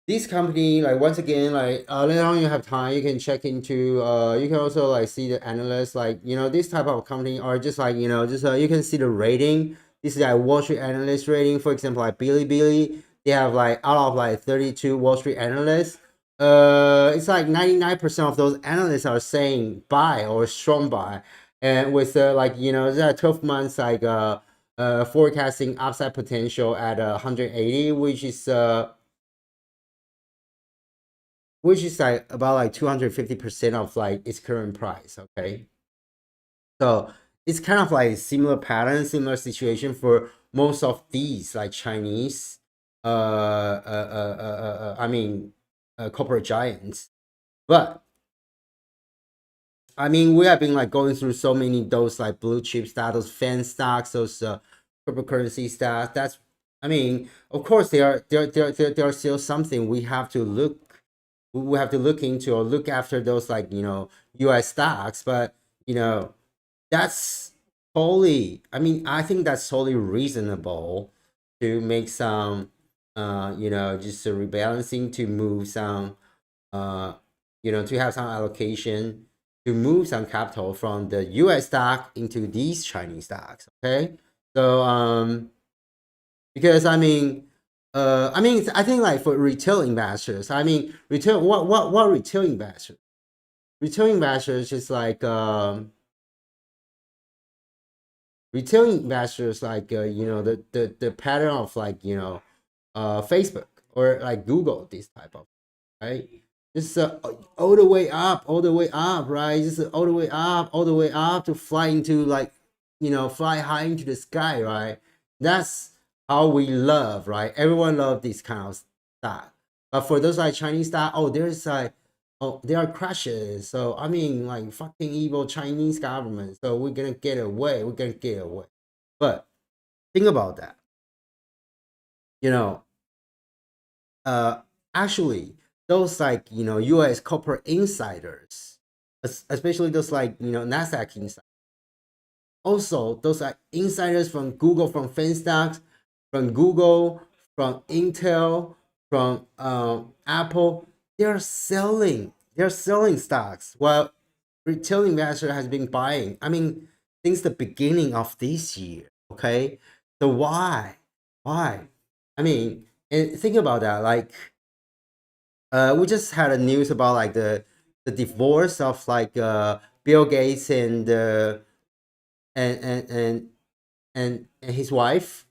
this company, like, once again, like, later on you have time, you can check into you can also like see the analysts, like, this type of company are just like, just you can see the rating. This is like Wall Street analyst rating. For example, like Bilibili, they have like out of like 32 Wall Street analysts, it's like 99% of those analysts are saying buy or strong buy. And with like the 12 months like forecasting upside potential at 180, which is like about like 250% of like its current price. Okay, so it's kind of like similar pattern, similar situation for most of these like Chinese corporate giants. But I mean, we have been like going through so many those like blue chip stocks, those fan stocks, those cryptocurrency stocks. That's, I mean, of course they are still something we have to look into, or look after those like U.S. stocks. But you know that's totally. I mean, I think that's totally reasonable to make some just a rebalancing, to move some uh, to have some allocation to move some capital from the U.S. stock into these Chinese stocks. Okay, so because I think like for retail investors, what retail investors? Retail investors is like retail investors like the pattern of like Facebook or like Google, this type of, right? Just all the way up, all the way up, right? Just all the way up, all the way up to fly into like fly high into the sky, right? That's how we love, right? Everyone love this kind of stuff. But for those like Chinese stuff, oh, there's like, oh, there are crashes. So I mean, like fucking evil Chinese government. So we're gonna get away. We're gonna get away. But think about that. You know, uh, actually, those like U.S. corporate insiders, especially those like Nasdaq insiders. Also, those are insiders from Google, from FinStocks, from Google, from Intel, from Apple. They're selling. They're selling stocks while retail investor has been buying. I mean, since the beginning of this year. Okay, so why? Why? I mean, and think about that. Like, we just had a news about like the divorce of like Bill Gates and and and and and his wife.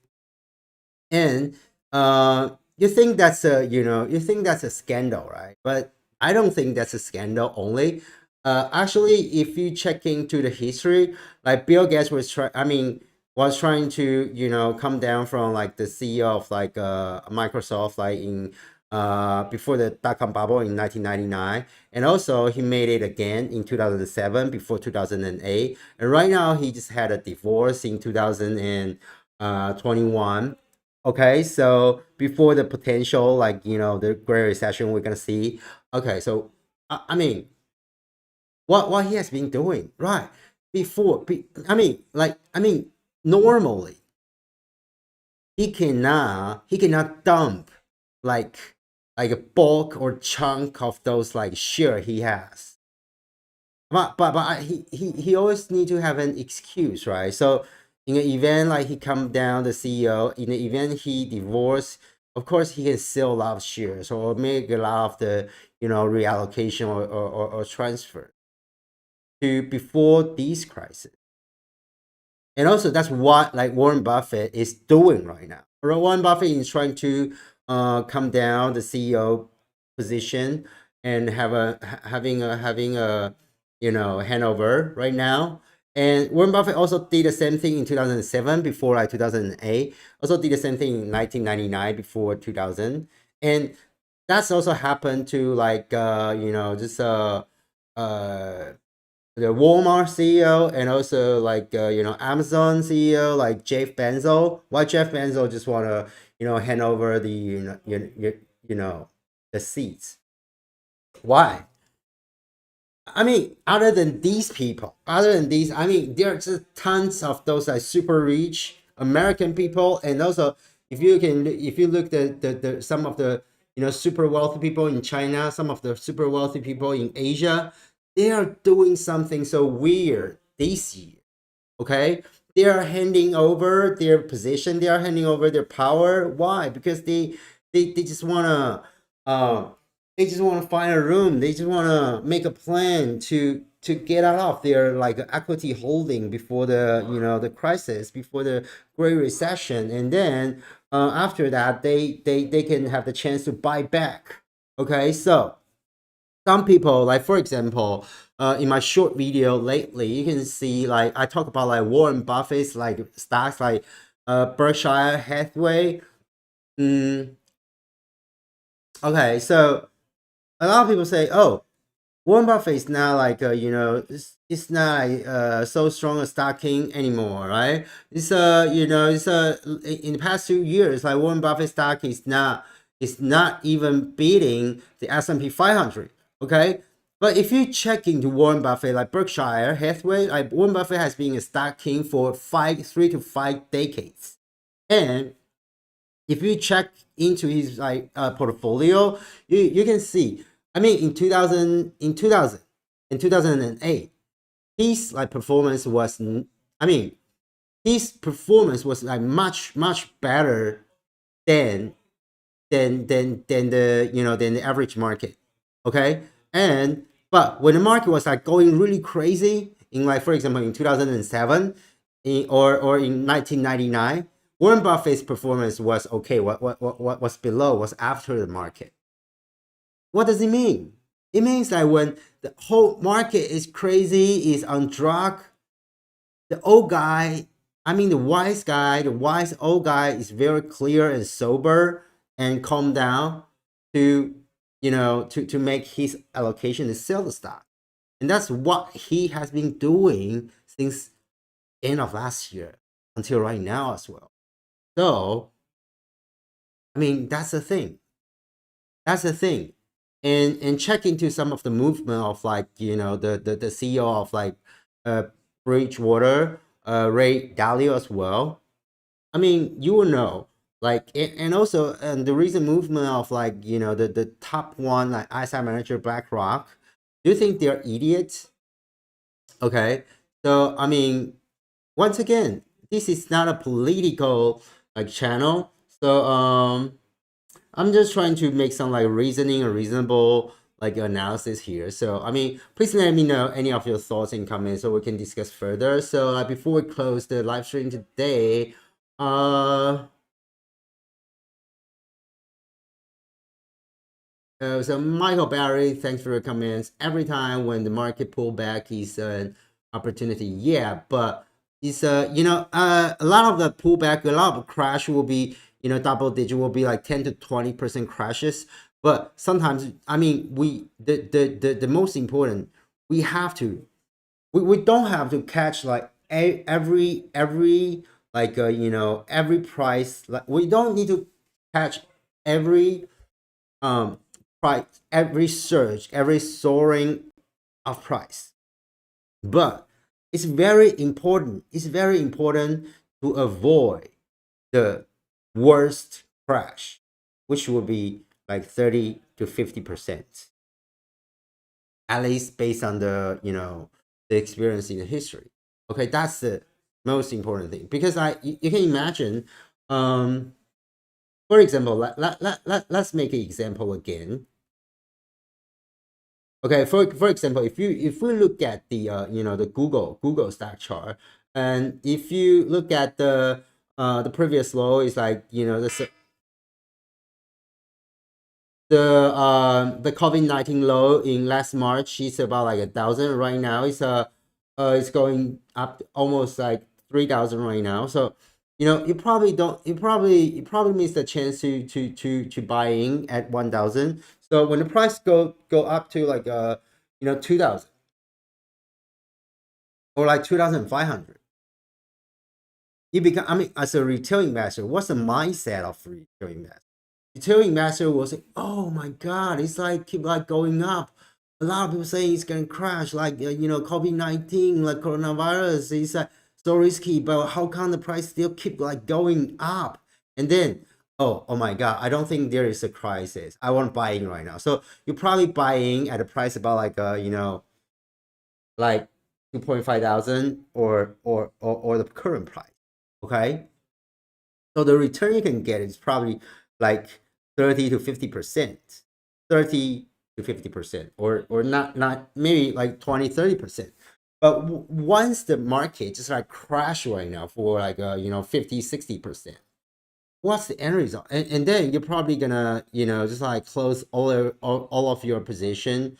And you think that's a you think that's a scandal, right? But I don't think that's a scandal only. Actually, if you check into the history, like Bill Gates was trying to come down from like the CEO of like Microsoft, like in before the dot-com bubble in 1999, and also he made it again in 2007 before 2008, and right now he just had a divorce in 2021. Okay, so before the potential, like the Great Recession, we're gonna see. Okay, so I mean, what he has been doing, right? Normally he cannot dump like a bulk or chunk of those like share he has. But he always need to have an excuse, right? So in an event like he come down the CEO, in the event he divorce, of course he can sell a lot of shares or make a lot of the reallocation or transfer to before these crisis. And also that's what like Warren Buffett is doing right now. Warren Buffett is trying to come down the CEO position and having a handover right now. And Warren Buffett also did the same thing in 2007 before like 2008. Also did the same thing in 1999 before 2000. And that's also happened to like just uh the Walmart CEO and also like Amazon CEO like Jeff Bezos. Why Jeff Bezos just want to hand over the the seats? Why? I mean, other than these, I mean, there are just tons of those like super rich American people, and also if you look the some of the super wealthy people in China, some of the super wealthy people in Asia, they are doing something so weird this year. Okay, they are handing over their position, they are handing over their power. Why? Because they just wanna they just want to find a room. They just want to make a plan to get out of their like equity holding before the the crisis, before the Great Recession, and then after that they can have the chance to buy back. Okay, so some people like for example in my short video lately you can see like I talk about like Warren Buffett's like stocks like Berkshire Hathaway. mm, okay, so a lot of people say, "Oh, Warren Buffett is not like it's not so strong a stock king anymore, right? It's it's in the past 2 years, like Warren Buffett stock is not even beating the S&P 500. Okay, but if you check into Warren Buffett, like Berkshire Hathaway, like Warren Buffett has been a stock king for 3 to 5 decades, and if you check into his like portfolio, you can see I mean, in 2008, his like performance was, I mean, his performance was like much better than than the than the average market. Okay, and but when the market was like going really crazy in, like, for example, in 2007, or in 1999, Warren Buffett's performance was okay. What was below was after the market. What does it mean? It means that when the whole market is crazy, is on drug, the old guy, I mean the wise guy, the wise old guy is very clear and sober and calm down to, to make his allocation and sell the stock. And that's what he has been doing since end of last year until right now as well. So, I mean, that's the thing. That's the thing. And check into some of the movement of, like, the CEO of, like, uh Bridgewater, Ray Dalio as well. I mean, you will know, like, and also, and the recent movement of, like, the top one, like asset manager BlackRock. Do you think they're idiots? Okay, so I mean, once again, this is not a political, like, channel. So I'm just trying to make some, like, reasoning or reasonable, like, analysis here. So I mean, please let me know any of your thoughts and comments so we can discuss further. So, like, before we close the live stream today, uh so Michael Barry, thanks for your comments. Every time when the market pull back is an opportunity. Yeah, but it's a lot of the pullback, a lot of crash will be, double digit, will be like 10 to 20% crashes. But sometimes, I mean, the most important, we have to, we don't have to catch, like, every, like, every price, like, we don't need to catch every um price, every surge, every soaring of price. But it's very important to avoid the worst crash, which will be like 30 to 50%, at least based on the experience in the history. Okay, that's the most important thing, because you can imagine, um for example, let's make an example again. Okay, for example, if we look at the the Google stock chart, and if you look at the previous low, is like, the COVID-19 low in last March is about like 1,000 right now. It's going up almost like 3,000 right now. So, you probably don't you probably miss the chance to buy in at 1,000. So when the price go up to, like, 2,000 or like 2,500, you become, I mean, as a retail investor, what's the mindset of retail investor? Retail investor will say, "Oh my God, it's like keep like going up." A lot of people saying it's gonna crash, like, COVID-19, like coronavirus. It's so risky, but how come the price still keep like going up? And then, oh my God, I don't think there is a crisis. I want buying right now. So you're probably buying at a price about, like, like 2,500, or the current price. Okay, so the return you can get is probably like 30 to 50%, 30 to 50%, or not maybe like 20-30%. But once the market just like crash right now for like 50-60%, what's the end result? And then you're probably gonna, just like close all of your position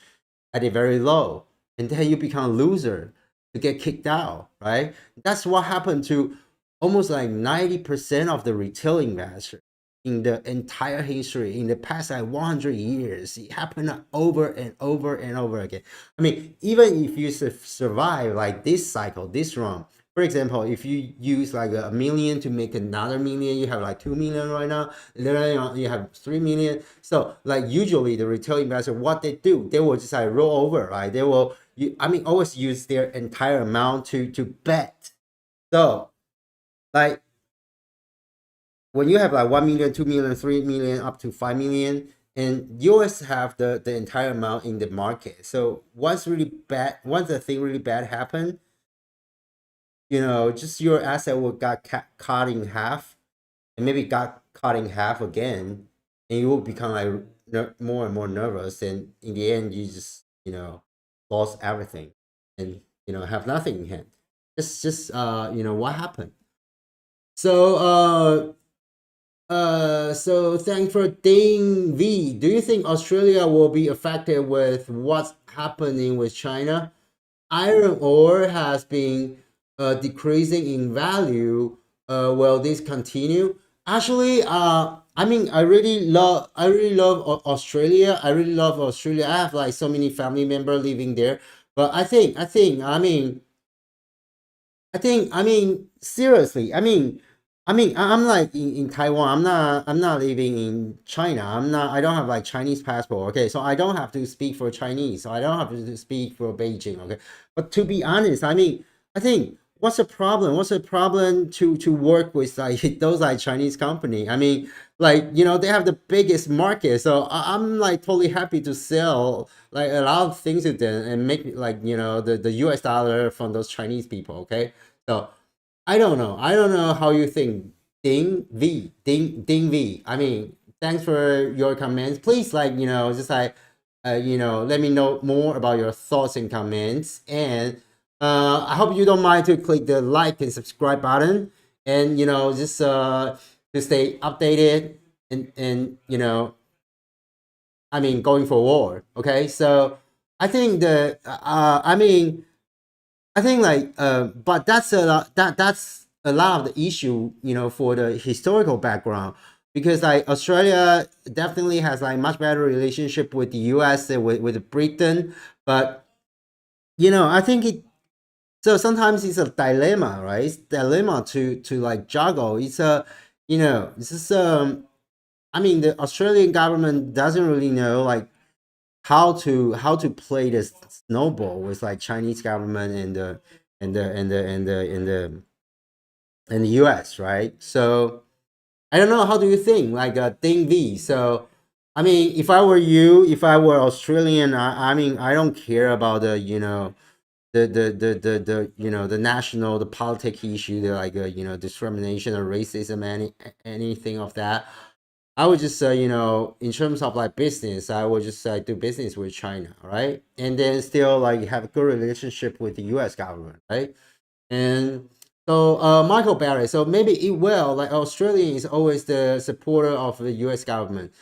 at a very low, and then you become a loser to get kicked out, right? That's what happened to almost like 90% of the retail investors in the entire history in the past like 100 years. It happened over and over and over again. I mean, even if you survive like this cycle, this run, for example, if you use like a million to make another million, you have like 2 million right now, later on you have 3 million. So, like, usually the retail investor, what they do, they will just like roll over, right? They will, I mean, always use their entire amount to bet. So, like, when you have like 1 million, 2 million, 3 million, up to 5 million, and US have the entire amount in the market. So once the thing really bad happened, just your asset will got cut in half, and maybe got cut in half again, and you will become like more and more nervous, and in the end you just lost everything, and have nothing in hand. Just what happened. So thanks for Ding V. Do you think Australia will be affected with what's happening with China? Iron ore has been decreasing in value. Will this continue? Actually, I really love Australia. I really love Australia. I have like so many family members living there. But I mean, seriously, I'm like in Taiwan. I'm not living in China. I don't have like Chinese passport. Okay, so I don't have to speak for Chinese. So I don't have to speak for Beijing. Okay, but to be honest, I think what's the problem? What's the problem to work with like those like Chinese company? Like they have the biggest market, so I'm like totally happy to sell like a lot of things to them and make like the US dollar from those Chinese people. Okay, so I don't know how you think. Ding V. Thanks for your comments. Please, like, just like, let me know more about your thoughts and comments. And I hope you don't mind to click the like and subscribe button. And, just to stay updated and going forward. Okay. So I think like but that's a lot of the issue for the historical background, because like Australia definitely has like much better relationship with the US and with Britain. But I think it so sometimes it's a dilemma, right? It's dilemma to like juggle. It's a it's just the Australian government doesn't really know like how to play this snowball with like Chinese government and the US, right? So I don't know. How do you think, like Ding V? So if I were you, if I were Australian, I don't care about the the national, the politic issue, the like discrimination or racism, anything of that. I would just say, in terms of like business, I would just do business with China, right? And then still like have a good relationship with the US government, right? And so Michael Barry, so maybe it will, like Australia is always the supporter of the US government.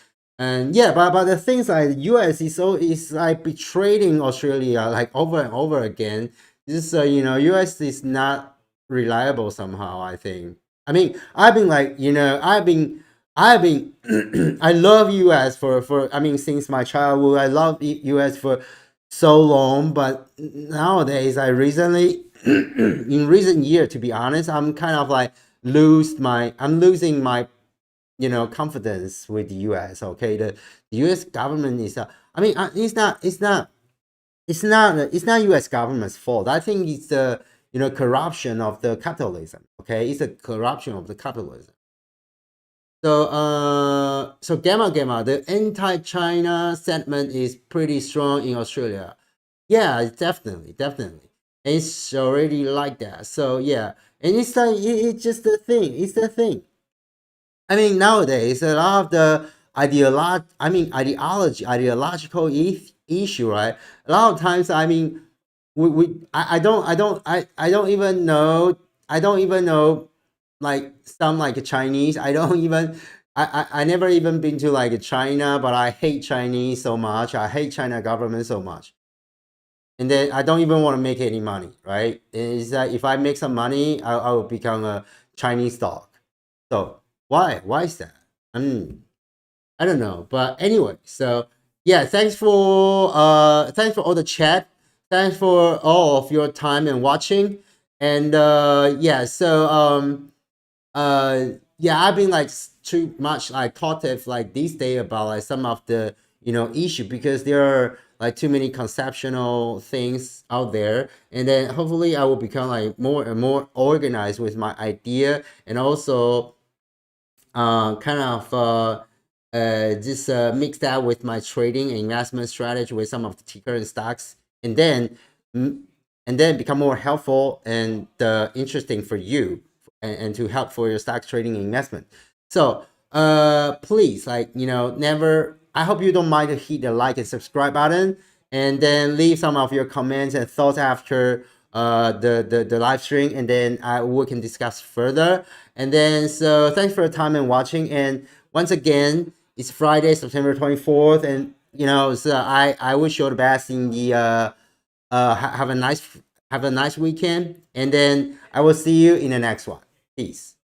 And yeah, but the things like US is like betraying Australia like over and over again. This US is not reliable somehow, I think. I've been like, I've been I love US for since my childhood. I love US for so long, but nowadays I recently in recent year, to be honest, I'm kind of like I'm losing my confidence with the US. Okay, the US government is it's not US government's fault. I think it's the corruption of the capitalism. Okay, it's a corruption of the capitalism. So Gamma, the anti-China sentiment is pretty strong in Australia. Yeah, definitely. It's already like that. So yeah, and it's like it's just the thing. It's the thing. Nowadays a lot of the ideological issue, right? A lot of times, I don't even know. I don't even know like some like Chinese. I don't even. I never even been to like China, but I hate Chinese so much. I hate China government so much, and then I don't even want to make any money, right? Is that if I make some money, I will become a Chinese stock. So why? Why is that? I don't know, but anyway. So yeah, thanks for all the chat. Thanks for all of your time and watching. And yeah, so yeah, I've been like too much like talkative like these days about like some of the issue, because there are like too many conceptual things out there, and then hopefully I will become like more and more organized with my idea, and also kind of just mix that with my trading and investment strategy with some of the ticker and stocks, and then mm, become more helpful and interesting for you, and to help for your stock trading and investment. So please, like, never. I hope you don't mind to hit the like and subscribe button, and then leave some of your comments and thoughts after the live stream, and then we can discuss further. And then, so thanks for your time and watching. And once again, it's Friday, September 24th, and so I wish you all the best in the have a nice weekend, and then I will see you in the next one. Peace.